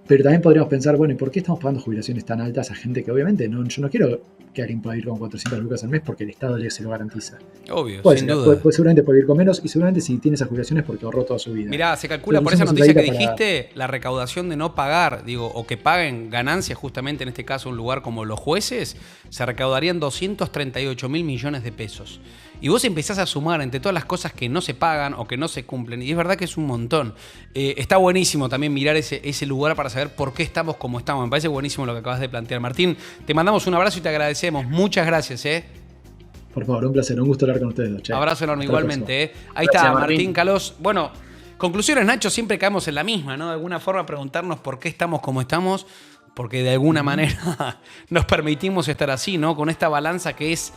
pero también podríamos pensar, bueno, ¿y por qué estamos pagando jubilaciones tan altas a gente que obviamente yo no quiero que alguien pueda ir con 400 lucas al mes porque el Estado se lo garantiza? Obvio, sin duda. duda. Seguramente puede ir con menos y seguramente si tiene esas jubilaciones porque ahorró toda su vida. Mirá, se calcula por esa noticia que dijiste, la recaudación de no pagar, o que paguen ganancias justamente en este caso un lugar como los jueces, se recaudarían 238.000 millones de pesos. Y vos empezás a sumar entre todas las cosas que no se pagan o que no se cumplen, y es verdad que es un montón. Está buenísimo también mirar ese lugar para saber por qué estamos como estamos. Me parece buenísimo lo que acabas de plantear. Martín, te mandamos un abrazo y te agradecemos. Muchas gracias. Por favor, un placer, un gusto hablar con ustedes. Che. Abrazo enorme, igualmente. Ahí gracias, está, Martín Calós. Bueno, conclusiones, Nacho, siempre caemos en la misma, ¿no? De alguna forma preguntarnos por qué estamos como estamos, porque de alguna manera nos permitimos estar así, ¿no? Con esta balanza que es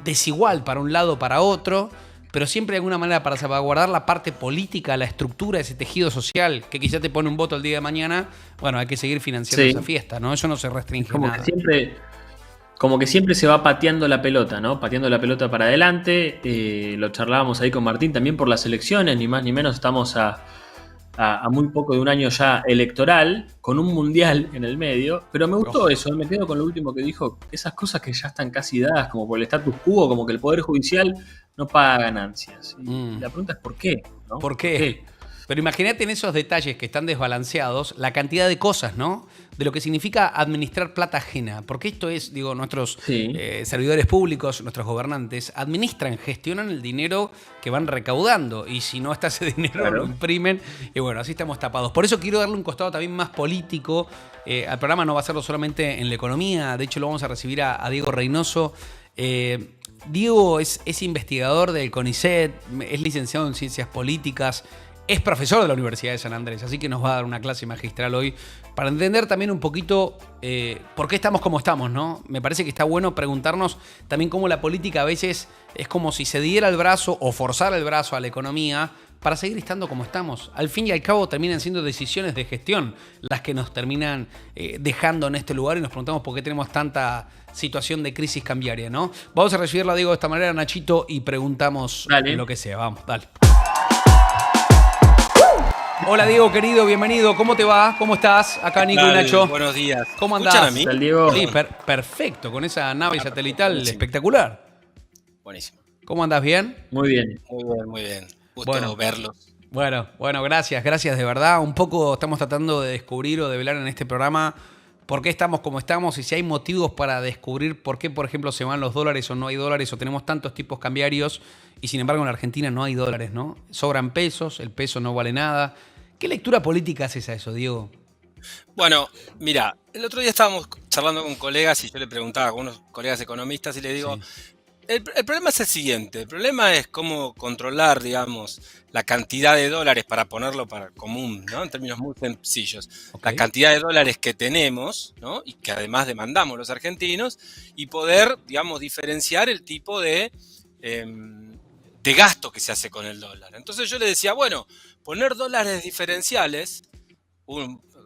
desigual para un lado, para otro, pero siempre de alguna manera para salvaguardar la parte política, la estructura, ese tejido social que quizá te pone un voto el día de mañana, bueno, hay que seguir financiando esa fiesta, ¿no? Eso no se restringe como nada. Que siempre como que siempre se va pateando la pelota, ¿no? Pateando la pelota para adelante. Lo charlábamos ahí con Martín también por las elecciones, ni más ni menos. Estamos a muy poco de un año ya electoral, con un mundial en el medio. Pero me gustó eso, me quedo con lo último que dijo. Esas cosas que ya están casi dadas, como por el status quo, como que el Poder Judicial no paga ganancias. Y la pregunta es ¿por qué? ¿No? ¿Por qué? Pero imagínate en esos detalles que están desbalanceados, la cantidad de cosas, ¿no? De lo que significa administrar plata ajena. Porque esto es, digo, nuestros servidores públicos, nuestros gobernantes, administran, gestionan el dinero que van recaudando. Y si no está ese dinero, lo imprimen. Y bueno, así estamos tapados. Por eso quiero darle un costado también más político. Al programa no va a serlo solamente en la economía. De hecho, lo vamos a recibir a Diego Reynoso. Diego es investigador del CONICET, es licenciado en Ciencias Políticas, es profesor de la Universidad de San Andrés, así que nos va a dar una clase magistral hoy para entender también un poquito por qué estamos como estamos, ¿no? Me parece que está bueno preguntarnos también cómo la política a veces es como si se diera el brazo o forzara el brazo a la economía para seguir estando como estamos. Al fin y al cabo terminan siendo decisiones de gestión las que nos terminan dejando en este lugar y nos preguntamos por qué tenemos tanta situación de crisis cambiaria, ¿no? Vamos a recibirla, digo, de esta manera, Nachito, y preguntamos lo que sea. Vamos, dale. Hola, Diego, querido, bienvenido. ¿Cómo te va? ¿Cómo estás? Acá Nico y Nacho. Buenos días. ¿Cómo andás? ¿Escuchan a mí? ¿Está el Diego? Sí, perfecto, con esa nave satelital buenísimo. espectacular. Buenísimo. ¿Cómo andás? ¿Bien? Muy bien. Muy bien, muy bien. Gusto verlos. Bueno, gracias de verdad. Un poco estamos tratando de descubrir o de velar en este programa por qué estamos como estamos y si hay motivos para descubrir por qué, por ejemplo, se van los dólares o no hay dólares o tenemos tantos tipos cambiarios y sin embargo en la Argentina no hay dólares, ¿no? Sobran pesos, el peso no vale nada. ¿Qué lectura política haces a eso, Diego? Bueno, mira, el otro día estábamos charlando con colegas y yo le preguntaba a algunos colegas economistas y le digo, el problema es el siguiente, el problema es cómo controlar, digamos, la cantidad de dólares para ponerlo para común, ¿no? En términos muy sencillos. La cantidad de dólares que tenemos, ¿no? Y que además demandamos los argentinos y poder, digamos, diferenciar el tipo de gasto que se hace con el dólar. Entonces yo le decía, bueno, poner dólares diferenciales,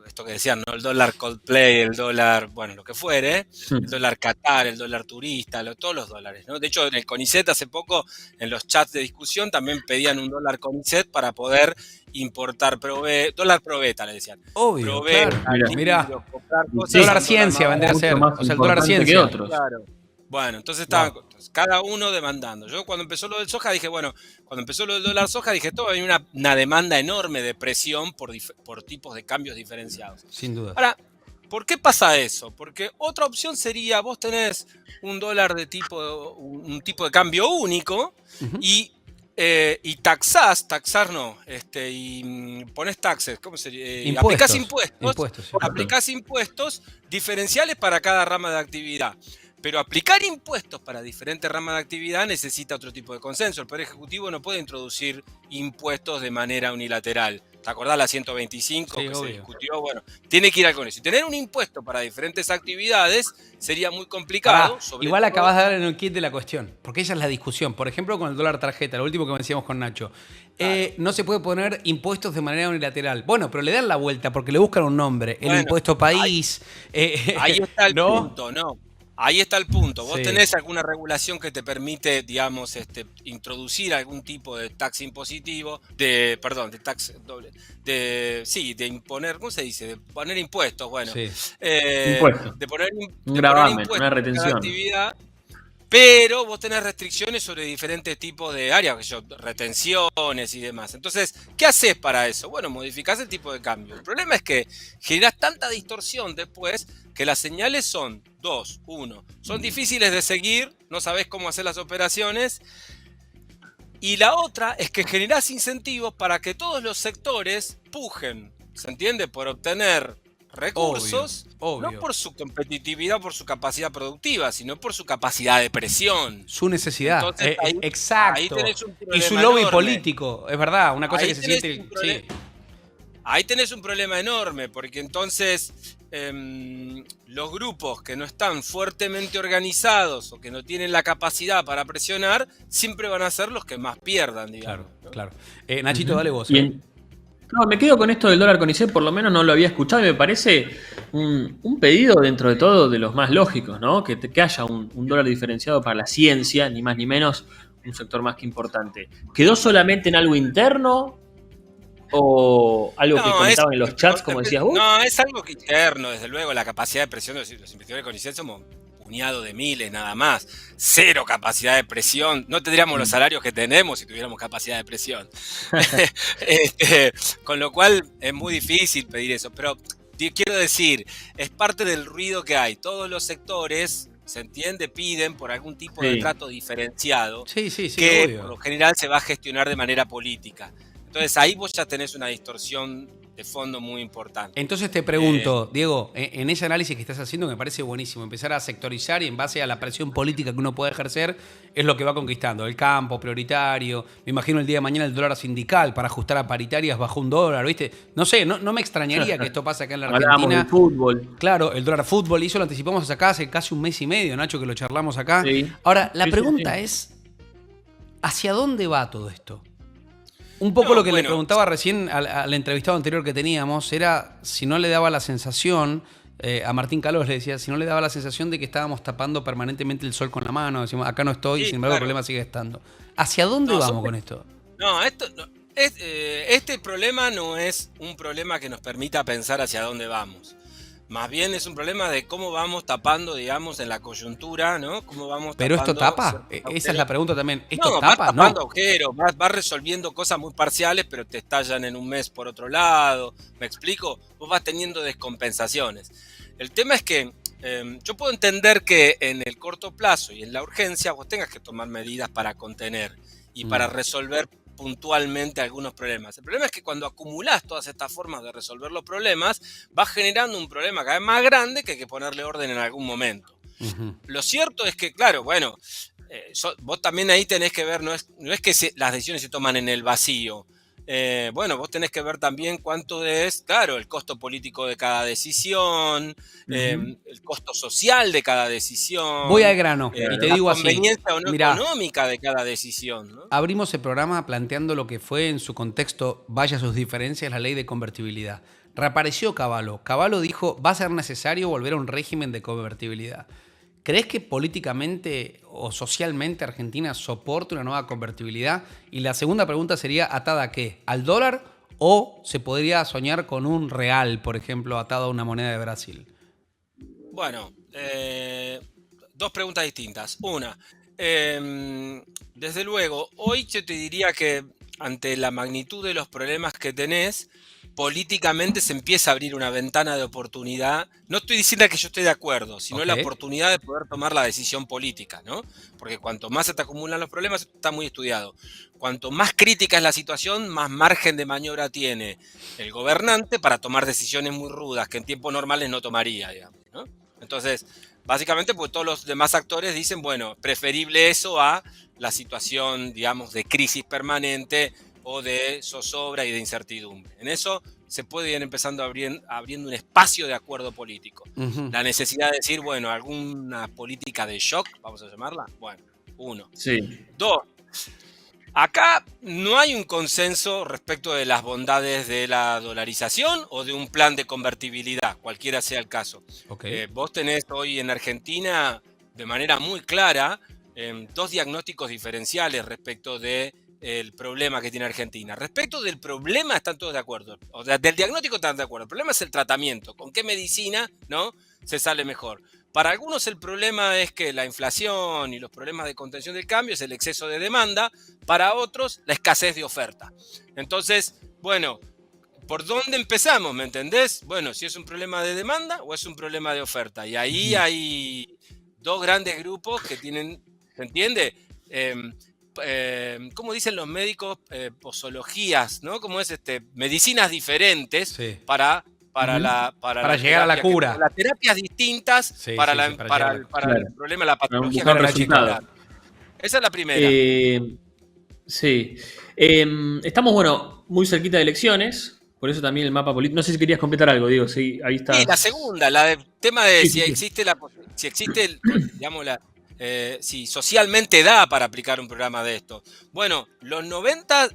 esto que decían, ¿no? El dólar Coldplay, el dólar, bueno, lo que fuere, el dólar Qatar, el dólar turista, todos los dólares, ¿no? De hecho, en el CONICET hace poco, en los chats de discusión, también pedían un dólar CONICET para poder importar dólar probeta, le decían. Obvio, proveer, claro. Mirá, cosas, dólar ciencia vendría a ser, o sea, el dólar ciencia. Que otros. Claro. Bueno, entonces estaban cada uno demandando. Yo cuando empezó lo del soja dije, bueno, cuando empezó lo del dólar soja dije, todo hay una demanda enorme de presión por tipos de cambios diferenciados. Sin duda. Ahora, ¿por qué pasa eso? Porque otra opción sería, vos tenés un dólar de un tipo de cambio único y taxar no, y ponés taxes, ¿cómo sería? Aplicás aplicás impuestos diferenciales para cada rama de actividad. Pero aplicar impuestos para diferentes ramas de actividad necesita otro tipo de consenso. El Poder Ejecutivo no puede introducir impuestos de manera unilateral. ¿Te acordás la 125 que se discutió? Bueno, tiene que ir al Congreso. Y tener un impuesto para diferentes actividades sería muy complicado. Igual acabas de dar en el kit de la cuestión, porque esa es la discusión. Por ejemplo, con el dólar tarjeta, lo último que decíamos con Nacho. No se puede poner impuestos de manera unilateral. Bueno, pero le dan la vuelta porque le buscan un nombre. El impuesto país. Ahí está el punto, ¿no? Ahí está el punto. Vos tenés alguna regulación que te permite, digamos, introducir algún tipo de tax impositivo, de imponer, ¿cómo se dice? De poner impuestos, bueno. Impuestos. De poner un gravamen, impuestos una retención. Actividad, pero vos tenés restricciones sobre diferentes tipos de áreas, retenciones y demás. Entonces, ¿qué haces para eso? Bueno, modificás el tipo de cambio. El problema es que generás tanta distorsión después que las señales son 2, 1. Son difíciles de seguir, no sabés cómo hacer las operaciones. Y la otra es que generás incentivos para que todos los sectores pujen, ¿se entiende? Por obtener recursos, obvio. No por su competitividad, por su capacidad productiva, sino por su capacidad de presión. Su necesidad. Entonces, exacto. Ahí tenés un problema y su lobby enorme. Político, es verdad, una cosa Ahí que se siente. Ahí tenés un problema enorme, porque entonces los grupos que no están fuertemente organizados o que no tienen la capacidad para presionar, siempre van a ser los que más pierdan, digamos. Claro. Nachito, dale vos. No, me quedo con esto del dólar con ICEP, por lo menos no lo había escuchado y me parece un pedido dentro de todo de los más lógicos, ¿no? Que haya un dólar diferenciado para la ciencia, ni más ni menos, un sector más que importante. ¿Quedó solamente en algo interno o algo que comentaban en los chats, como decías vos? No, es algo que interno, desde luego, la capacidad de presión de los investigadores con ICEP somos puñado de miles nada más, cero capacidad de presión, no tendríamos los salarios que tenemos si tuviéramos capacidad de presión. Con lo cual es muy difícil pedir eso, pero quiero decir, es parte del ruido que hay. Todos los sectores, se entiende, piden por algún tipo de trato diferenciado Sí, que obvio. por lo general se va a gestionar de manera política. Entonces ahí vos ya tenés una distorsión de fondo muy importante. Entonces te pregunto, Diego, en ese análisis que estás haciendo me parece buenísimo. Empezar a sectorizar y en base a la presión política que uno puede ejercer es lo que va conquistando. El campo prioritario, me imagino el día de mañana el dólar sindical para ajustar a paritarias bajo $1, ¿viste? No sé, no me extrañaría que esto pase acá en la Hablábamos Argentina. del fútbol. Claro, el dólar fútbol, y eso lo anticipamos acá hace casi un mes y medio, Nacho, que lo charlamos acá. Sí. Ahora, la Sí, pregunta sí. es, ¿hacia dónde va todo esto? Un poco No, lo que le bueno, preguntaba recién al entrevistado anterior que teníamos era si no le daba la sensación, a Martín Calós le decía, si no le daba la sensación de que estábamos tapando permanentemente el sol con la mano, decimos, acá no estoy, Sí, sin embargo claro. el problema sigue estando. ¿Hacia dónde vamos con esto? No, este problema no es un problema que nos permita pensar hacia dónde vamos. Más bien es un problema de cómo vamos tapando, digamos, en la coyuntura, ¿no? Cómo vamos ¿Pero esto tapando tapa? ciertos Esa es agujeros. la pregunta también. ¿Esto No, vas tapa? tapando No. agujeros, vas resolviendo cosas muy parciales, pero te estallan en un mes por otro lado. ¿Me explico? Vos vas teniendo descompensaciones. El tema es que yo puedo entender que en el corto plazo y en la urgencia vos tengas que tomar medidas para contener y para resolver puntualmente algunos problemas. El problema es que cuando acumulás todas estas formas de resolver los problemas, vas generando un problema cada vez más grande que hay que ponerle orden en algún momento. Lo cierto es que, claro, bueno, vos también ahí tenés que ver, no es que las decisiones se toman en el vacío. Bueno, vos tenés que ver también cuánto es, claro, el costo político de cada decisión, el costo social de cada decisión. Voy al grano y te La digo así. conveniencia o no Mirá, económica de cada decisión, ¿no? abrimos el programa planteando lo que fue en su contexto, vaya sus diferencias, la ley de convertibilidad. Reapareció Cavallo. Cavallo dijo, va a ser necesario volver a un régimen de convertibilidad. ¿Crees que políticamente o socialmente Argentina soporta una nueva convertibilidad? Y la segunda pregunta sería, ¿atada a qué? ¿Al dólar o se podría soñar con un real, por ejemplo, atado a una moneda de Brasil? Bueno, dos preguntas distintas. Una, desde luego, hoy yo te diría que ante la magnitud de los problemas que tenés, políticamente se empieza a abrir una ventana de oportunidad. No estoy diciendo que yo estoy de acuerdo, sino la oportunidad de poder tomar la decisión política, ¿no? Porque cuanto más se te acumulan los problemas, esto está muy estudiado. Cuanto más crítica es la situación, más margen de maniobra tiene el gobernante para tomar decisiones muy rudas que en tiempos normales no tomaría, digamos, ¿no? Entonces, básicamente, pues todos los demás actores dicen, bueno, preferible eso a la situación, digamos, de crisis permanente o de zozobra y de incertidumbre. En eso se puede ir empezando abriendo un espacio de acuerdo político. La necesidad de decir, bueno, alguna política de shock, vamos a llamarla, bueno, uno. Sí. Dos, acá no hay un consenso respecto de las bondades de la dolarización o de un plan de convertibilidad, cualquiera sea el caso. Vos tenés hoy en Argentina, de manera muy clara, dos diagnósticos diferenciales respecto de el problema que tiene Argentina. Respecto del problema están todos de acuerdo. O sea, del diagnóstico están de acuerdo. El problema es el tratamiento. ¿Con qué medicina, no, se sale mejor? Para algunos el problema es que la inflación y los problemas de contención del cambio es el exceso de demanda. Para otros, la escasez de oferta. Entonces, bueno, ¿por dónde empezamos? ¿Me entendés? Bueno, si es un problema de demanda o es un problema de oferta. Y ahí hay dos grandes grupos que tienen, ¿se entiende? ¿Cómo dicen los médicos? Posologías, ¿no? ¿Cómo es medicinas diferentes para llegar a la cura. Las terapias distintas para el problema, la patología. Esa es la primera. Sí. Estamos, bueno, muy cerquita de elecciones. Por eso también el mapa político. No sé si querías completar algo, Diego. Sí, ahí está. Sí, la segunda, la del tema de si existe digamos, si socialmente da para aplicar un programa de esto. Bueno, los 90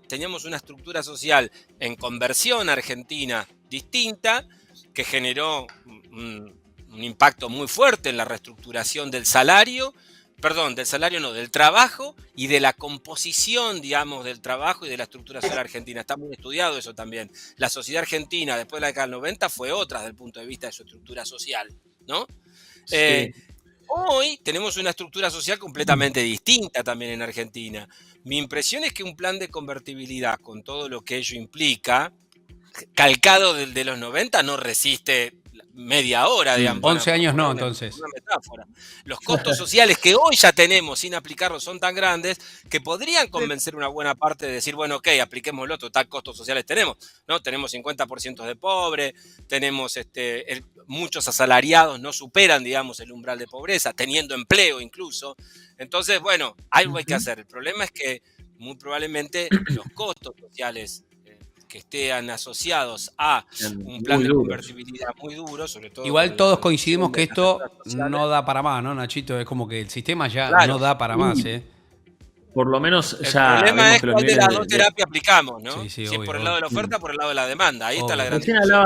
teníamos una estructura social en conversión argentina distinta que generó un impacto muy fuerte en la reestructuración del salario. Perdón, del salario no, del trabajo y de la composición, digamos, del trabajo y de la estructura social argentina. Está muy estudiado eso también. La sociedad argentina después de la década del 90 fue otra desde el punto de vista de su estructura social, ¿no? Sí. Hoy tenemos una estructura social completamente distinta también en Argentina. Mi impresión es que un plan de convertibilidad con todo lo que ello implica, calcado del de los 90, no resiste media hora, digamos. 11 años no, entonces. Una metáfora. Los costos sociales que hoy ya tenemos sin aplicarlos son tan grandes que podrían convencer una buena parte de decir, bueno, ok, apliquémoslo, total costos sociales tenemos, ¿no? Tenemos 50% de pobres, tenemos muchos asalariados no superan, digamos, el umbral de pobreza, teniendo empleo incluso. Entonces, bueno, algo hay que hacer. El problema es que muy probablemente los costos sociales que estén asociados a un plan de convertibilidad muy duro, sobre todo... Igual todos coincidimos que esto no da para más, ¿no, Nachito? Es como que el sistema ya no da para más, ¿eh? Por lo menos el ya... El problema es que cuál de las dos terapias aplicamos, ¿no? Sí, si obvio, es por el lado de la oferta o por el lado de la demanda. Ahí está la gran Recién discusión.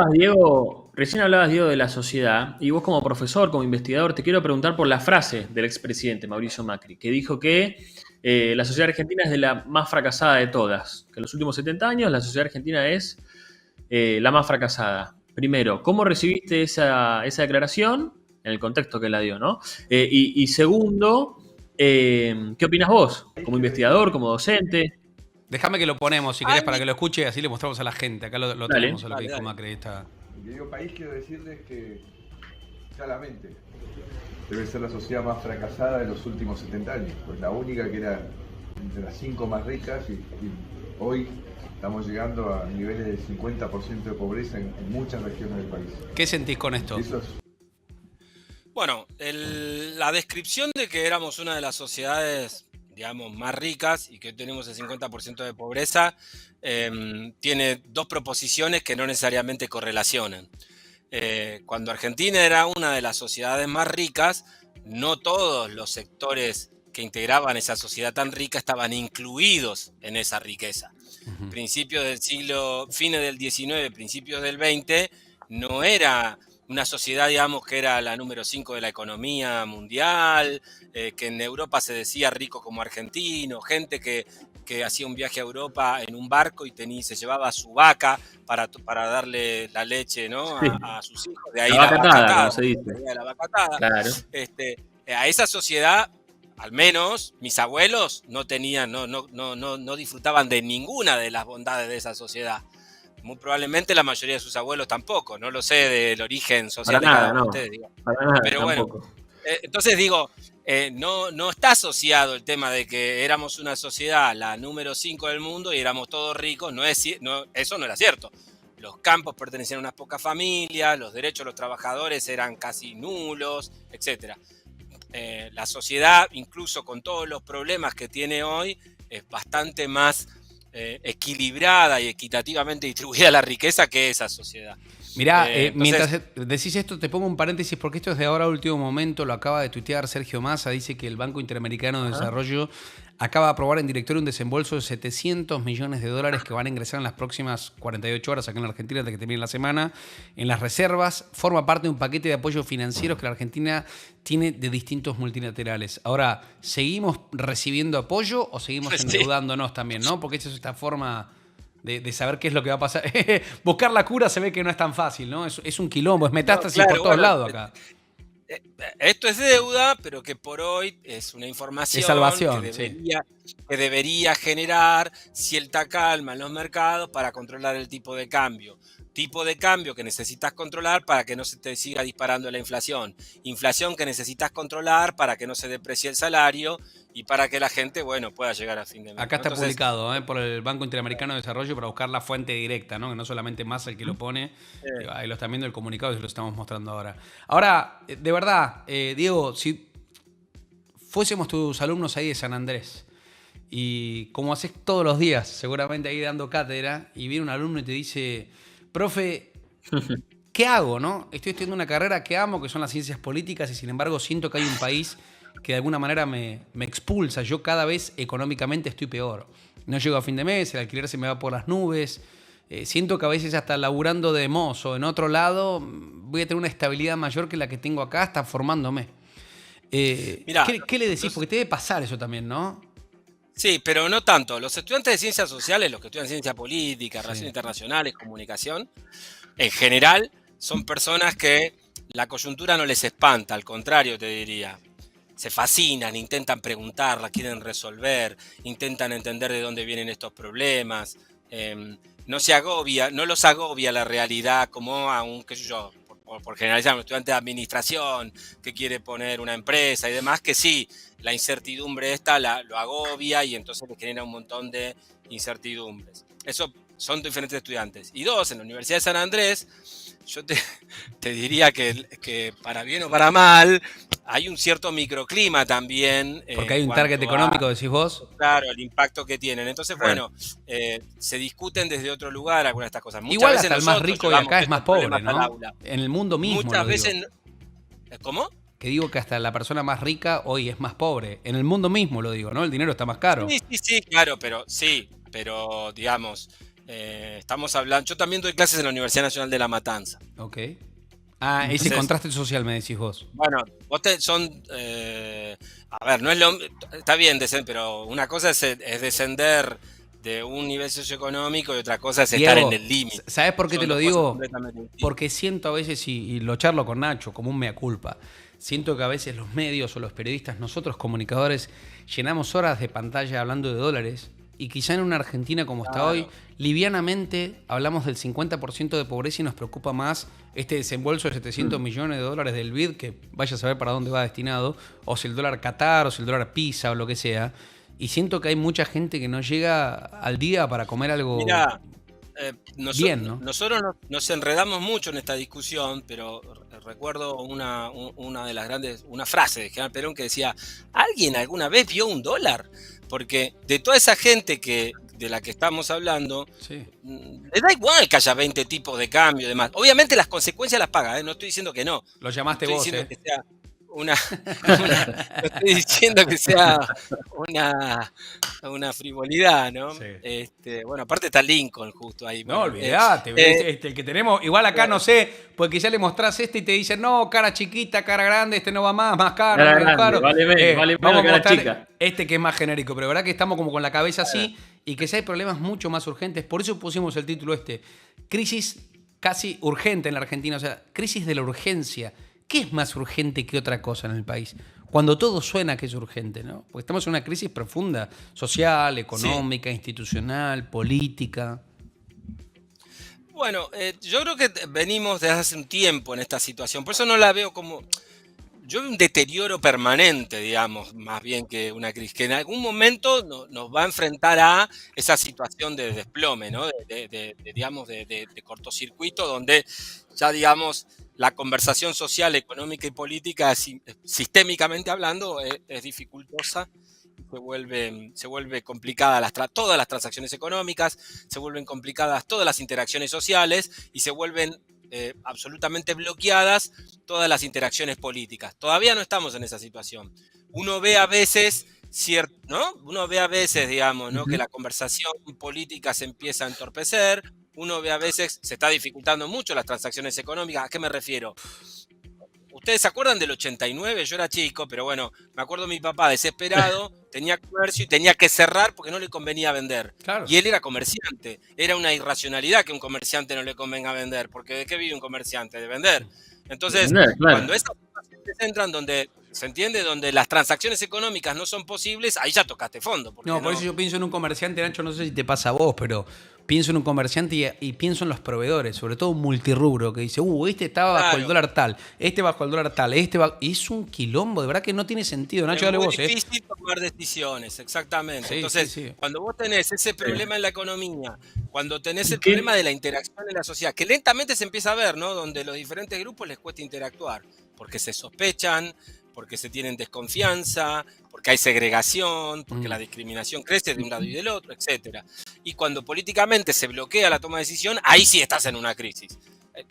hablabas, Diego, de la sociedad, y vos como profesor, como investigador, te quiero preguntar por la frase del expresidente Mauricio Macri, que dijo que la sociedad argentina es de la más fracasada de todas, que en los últimos 70 años la sociedad argentina es la más fracasada. Primero, ¿cómo recibiste esa declaración en el contexto que la dio, ¿no? Y segundo, ¿qué opinas vos, como investigador, como docente? Déjame que lo ponemos, si querés, para que lo escuche, así le mostramos a la gente. Acá lo tenemos a lo que dijo Macri. Está. En querido país, quiero decirles que claramente debe ser la sociedad más fracasada de los últimos 70 años, pues la única que era entre las 5 más ricas y hoy estamos llegando a niveles del 50% de pobreza en muchas regiones del país. ¿Qué sentís con esto? Bueno, la descripción de que éramos una de las sociedades, digamos, más ricas y que hoy tenemos el 50% de pobreza, tiene dos proposiciones que no necesariamente correlacionan. Cuando Argentina era una de las sociedades más ricas, no todos los sectores que integraban esa sociedad tan rica estaban incluidos en esa riqueza. Principios del siglo, fines del XIX, principios del XX, no era una sociedad, digamos, que era la número 5 de la economía mundial, que en Europa se decía rico como argentino, gente que hacía un viaje a Europa en un barco y se llevaba a su vaca para darle la leche, ¿no? Sí. a sus hijos. De ahí la vacatada, como se dice. La vacatada. Claro. A esa sociedad, al menos mis abuelos no tenían, no disfrutaban de ninguna de las bondades de esa sociedad. Muy probablemente la mayoría de sus abuelos tampoco, no lo sé del origen social de cada uno de ustedes. Digo. Para nada, pero tampoco. Bueno, entonces digo, no está asociado el tema de que éramos una sociedad, la número 5 del mundo y éramos todos ricos, eso no era cierto. Los campos pertenecían a unas pocas familias, los derechos de los trabajadores eran casi nulos, etc. La sociedad, incluso con todos los problemas que tiene hoy, es bastante más equilibrada y equitativamente distribuida la riqueza que esa sociedad. Mirá, mientras decís esto, te pongo un paréntesis porque esto es de ahora a último momento, lo acaba de tuitear Sergio Massa, dice que el Banco Interamericano de Desarrollo acaba de aprobar en directorio un desembolso de $700 millones que van a ingresar en las próximas 48 horas acá en la Argentina hasta que termine la semana en las reservas. Forma parte de un paquete de apoyo financieros que la Argentina tiene de distintos multilaterales. Ahora, ¿seguimos recibiendo apoyo o seguimos endeudándonos también, no? Porque esa es esta forma de saber qué es lo que va a pasar. Buscar la cura se ve que no es tan fácil, ¿no? Es un quilombo, es metástasis por todos lados acá. Esto es deuda, pero que por hoy es una información es salvación, que debería generar cierta calma en los mercados para controlar el tipo de cambio. Tipo de cambio que necesitas controlar para que no se te siga disparando la inflación. Inflación que necesitas controlar para que no se deprecie el salario y para que la gente, bueno, pueda llegar a fin de mes. Acá está publicado por el Banco Interamericano de Desarrollo para buscar la fuente directa, ¿no? Que no solamente Massa el que lo pone. Ahí lo están viendo el comunicado y lo estamos mostrando ahora. Ahora, de verdad, Diego, si fuésemos tus alumnos ahí de San Andrés y como haces todos los días, seguramente ahí dando cátedra, y viene un alumno y te dice, profe, ¿qué hago, no? Estoy estudiando una carrera que amo, que son las ciencias políticas, y sin embargo siento que hay un país que de alguna manera me expulsa. Yo cada vez económicamente estoy peor. No llego a fin de mes, el alquiler se me va por las nubes. Siento que a veces hasta laburando de mozo en otro lado voy a tener una estabilidad mayor que la que tengo acá, hasta formándome. Mirá, ¿Qué le decís? Porque te debe pasar eso también, ¿no? Sí, pero no tanto. Los estudiantes de ciencias sociales, los que estudian ciencia política, Sí. relaciones internacionales, comunicación, en general son personas que la coyuntura no les espanta, al contrario te diría. Se fascinan, intentan preguntarla, quieren resolver, intentan entender de dónde vienen estos problemas. No los agobia la realidad como a un, qué sé yo, por generalizar, un estudiante de administración que quiere poner una empresa y demás, que sí, la incertidumbre esta lo agobia y entonces le genera un montón de incertidumbres. Eso son diferentes estudiantes. Y dos, en la Universidad de San Andrés, yo te diría que para bien o para mal, hay un cierto microclima también. Porque hay un cuanto target económico, decís vos. Claro, el impacto que tienen. Entonces, bueno, se discuten desde otro lugar algunas de estas cosas. Muchas Igual veces hasta el más nosotros rico de llevamos acá es más estos pobre, problemas al ¿no? aula. En el mundo mismo. Muchas lo digo. veces... ¿Cómo? Que digo que hasta la persona más rica hoy es más pobre. En el mundo mismo lo digo, ¿no? El dinero está más caro. Sí, claro, pero digamos, estamos hablando... Yo también doy clases en la Universidad Nacional de La Matanza. Ok. Ah, ese Entonces, contraste social me decís vos. bueno, a ver, no es lo... Está bien, pero una cosa es descender de un nivel socioeconómico y otra cosa es estar Diego, en el límite. ¿sabes por qué Son te lo dos cosas digo? completamente distintas. Porque siento a veces, y lo charlo con Nacho, como un mea culpa, siento que a veces los medios o los periodistas, nosotros comunicadores, llenamos horas de pantalla hablando de dólares y quizá en una Argentina como está hoy, livianamente hablamos del 50% de pobreza y nos preocupa más este desembolso de 700 millones de dólares del BID, que vaya a saber para dónde va destinado, o si el dólar Qatar, o si el dólar Pisa, o lo que sea. Y siento que hay mucha gente que no llega al día para comer algo Mirá, bien, ¿no? nosotros nos enredamos mucho en esta discusión, pero recuerdo una de las grandes, una frase de General Perón que decía: ¿alguien alguna vez vio un dólar? Porque de toda esa gente de la que estamos hablando, Sí. le da igual que haya 20 tipos de cambio y demás. Obviamente las consecuencias las paga, ¿eh? No estoy diciendo que no. Lo llamaste Estoy vos, diciendo ¿eh? que sea no estoy diciendo que sea una frivolidad, ¿no? Sí. Bueno, aparte está Lincoln justo ahí. No, Bueno, olvidate, el que tenemos, igual acá no sé, porque ya le mostrás este y te dicen, no, cara chiquita, cara grande, este no va más caro, Cara menos grande, caro. vale menos, vale vamos a menos que la mostrar chica. este que es más genérico, pero verdad que estamos como con la cabeza así y que si hay problemas mucho más urgentes, por eso pusimos el título crisis casi urgente en la Argentina, o sea, crisis de la urgencia. ¿Qué es más urgente que otra cosa en el país? Cuando todo suena que es urgente, ¿no? Porque estamos en una crisis profunda, social, económica, institucional, política. Bueno, yo creo que venimos desde hace un tiempo en esta situación, por eso no la veo como... Yo veo un deterioro permanente, digamos, más bien que una crisis, que en algún momento nos va a enfrentar a esa situación de desplome, ¿no? Digamos, de cortocircuito, donde ya, digamos, la conversación social, económica y política, sistémicamente hablando, es dificultosa. Se vuelve complicada todas las transacciones económicas, se vuelven complicadas todas las interacciones sociales y se vuelven absolutamente bloqueadas todas las interacciones políticas. Todavía no estamos en esa situación. Uno ve a veces, ¿no? Uno ve a veces, digamos, ¿no? Que la conversación política se empieza a entorpecer. Uno ve a veces, se está dificultando mucho las transacciones económicas. ¿A qué me refiero? ¿Ustedes se acuerdan del 89? Yo era chico, pero bueno, me acuerdo de mi papá desesperado, tenía comercio y tenía que cerrar porque no le convenía vender. Claro. Y él era comerciante. Era una irracionalidad que un comerciante no le convenga vender, porque ¿de qué vive un comerciante? De vender. Entonces, Claro. cuando esas situaciones entran donde, ¿se entiende? Donde las transacciones económicas no son posibles, ahí ya tocaste fondo. No, por eso yo pienso en un comerciante, Nacho, no sé si te pasa a vos, pero pienso en un comerciante y pienso en los proveedores, sobre todo un multirrubro que dice, este estaba bajo el dólar tal, este bajo el dólar tal, y es un quilombo, de verdad que no tiene sentido. Nacho, dale vos, Es muy difícil tomar decisiones, exactamente. Sí, Entonces, sí. cuando vos tenés ese problema en la economía, cuando tenés el problema de la interacción en la sociedad, que lentamente se empieza a ver, ¿no? Donde los diferentes grupos les cuesta interactuar, porque se sospechan, porque se tienen desconfianza, porque hay segregación, porque la discriminación crece de un lado y del otro, etc. Y cuando políticamente se bloquea la toma de decisión, ahí sí estás en una crisis.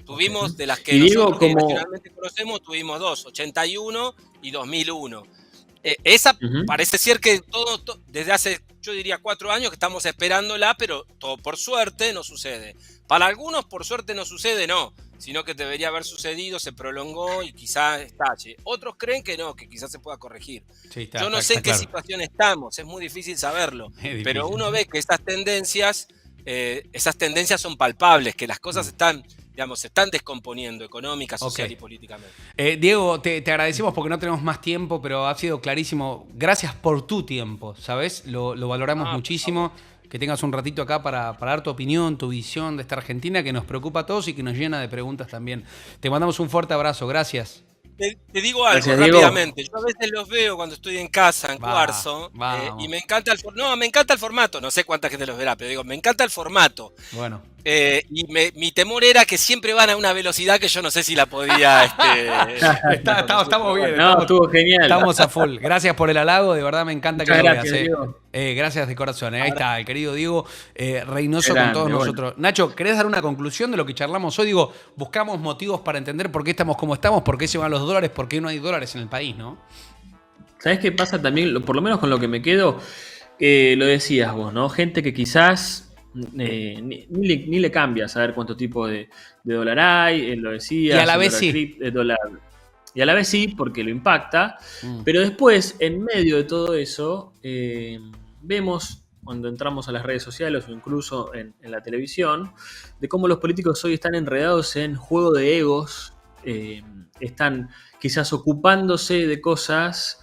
Tuvimos, de las que Y digo, nosotros como... nacionalmente conocemos, tuvimos dos, 81 y 2001. esa Ujú. parece ser que desde hace, yo diría 4 años que estamos esperándola, pero todo por suerte no sucede. Para algunos por suerte no sucede, no, sino que debería haber sucedido, se prolongó y quizás estalle. Otros creen que no, que quizás se pueda corregir. Sí, Yo no sé en qué claro. situación estamos, es muy difícil saberlo, Es difícil. pero uno ve que esas tendencias son palpables, que las cosas se están descomponiendo económica, social Ok. y políticamente. Diego, te agradecemos porque no tenemos más tiempo, pero ha sido clarísimo. Gracias por tu tiempo, ¿sabes? Lo valoramos por muchísimo. Que tengas un ratito acá para dar tu opinión, tu visión de esta Argentina que nos preocupa a todos y que nos llena de preguntas también. Te mandamos un fuerte abrazo. Gracias. Te digo algo Gracias, Diego. rápidamente. Yo a veces los veo cuando estoy en casa, en Cuarzo, vamos. y me encanta me encanta el formato. No sé cuánta gente los verá, pero digo, me encanta el formato. Bueno. Y mi temor era que siempre van a una velocidad que yo no sé si la podía. Estamos bien. No, estuvo genial. Estamos a full. Gracias por el halago, de verdad me encanta Muchas que lo gracias, veas. Diego. Gracias de corazón. Ahí está, el querido Diego Reynoso Grande, con todos bueno. nosotros. Nacho, ¿querés dar una conclusión de lo que charlamos hoy? Digo, buscamos motivos para entender por qué estamos como estamos, por qué se van los dólares, por qué no hay dólares en el país, ¿no? ¿Sabés qué pasa también? Por lo menos con lo que me quedo, lo decías vos, ¿no? Gente que quizás ni le cambia saber cuánto tipo de dólar hay, lo decías. Y a la el vez dólar sí. Y a la vez sí, porque lo impacta. Pero después, en medio de todo eso, vemos, cuando entramos a las redes sociales o incluso en la televisión, de cómo los políticos hoy están enredados en juego de egos, están quizás ocupándose de cosas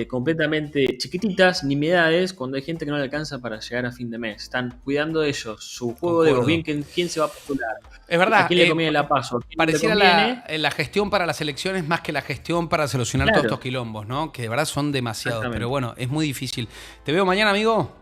completamente chiquititas, nimiedades, cuando hay gente que no le alcanza para llegar a fin de mes. Están cuidando de ellos, su juego de egos, bien quién se va a postular. Es verdad. ¿A quién le conviene la paso? ¿A quién le Pareciera conviene? la gestión para las elecciones más que la gestión para solucionar Claro. todos estos quilombos, ¿no? Que de verdad son demasiados. Exactamente. Pero bueno, es muy difícil. ¿Te veo mañana, amigo?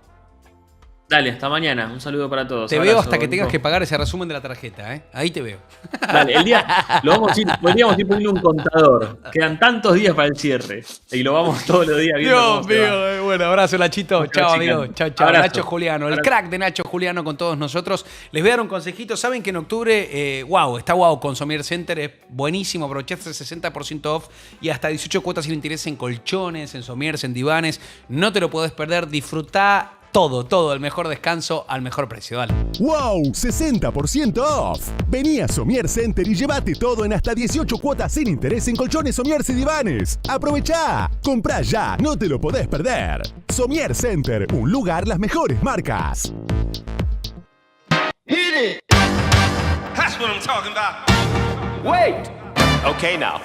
Dale, hasta mañana. Un saludo para todos. Te veo Abrazo, hasta que tengas Nico. que pagar ese resumen de la tarjeta, ¿eh? Ahí te veo. Dale, el día lo vamos a ir, podríamos ir poniendo un contador. Quedan tantos días para el cierre. Y lo vamos todos los días viendo. Dios cómo se va. mío, bueno, abrazo Nachito, chao amigo, chao, chao. Abrazo. Nacho Juliano, el Abrazo. crack de Nacho Juliano con todos nosotros. Les voy a dar un consejito, saben que en octubre, está con Somier Center, es buenísimo, aprovecharse el 60% off y hasta 18 cuotas sin interés en colchones, en somieres, en divanes, no te lo puedes perder, disfrutá todo, el mejor descanso al mejor precio, dale. ¡Wow! 60% off. Vení a Somier Center y llévate todo en hasta 18 cuotas sin interés en colchones, somieres y divanes. ¡Aprovechá! Comprá ya, no te lo podés perder. Somier Center, un lugar las mejores marcas. Hit it! That's what I'm talking about. Wait! Okay, now,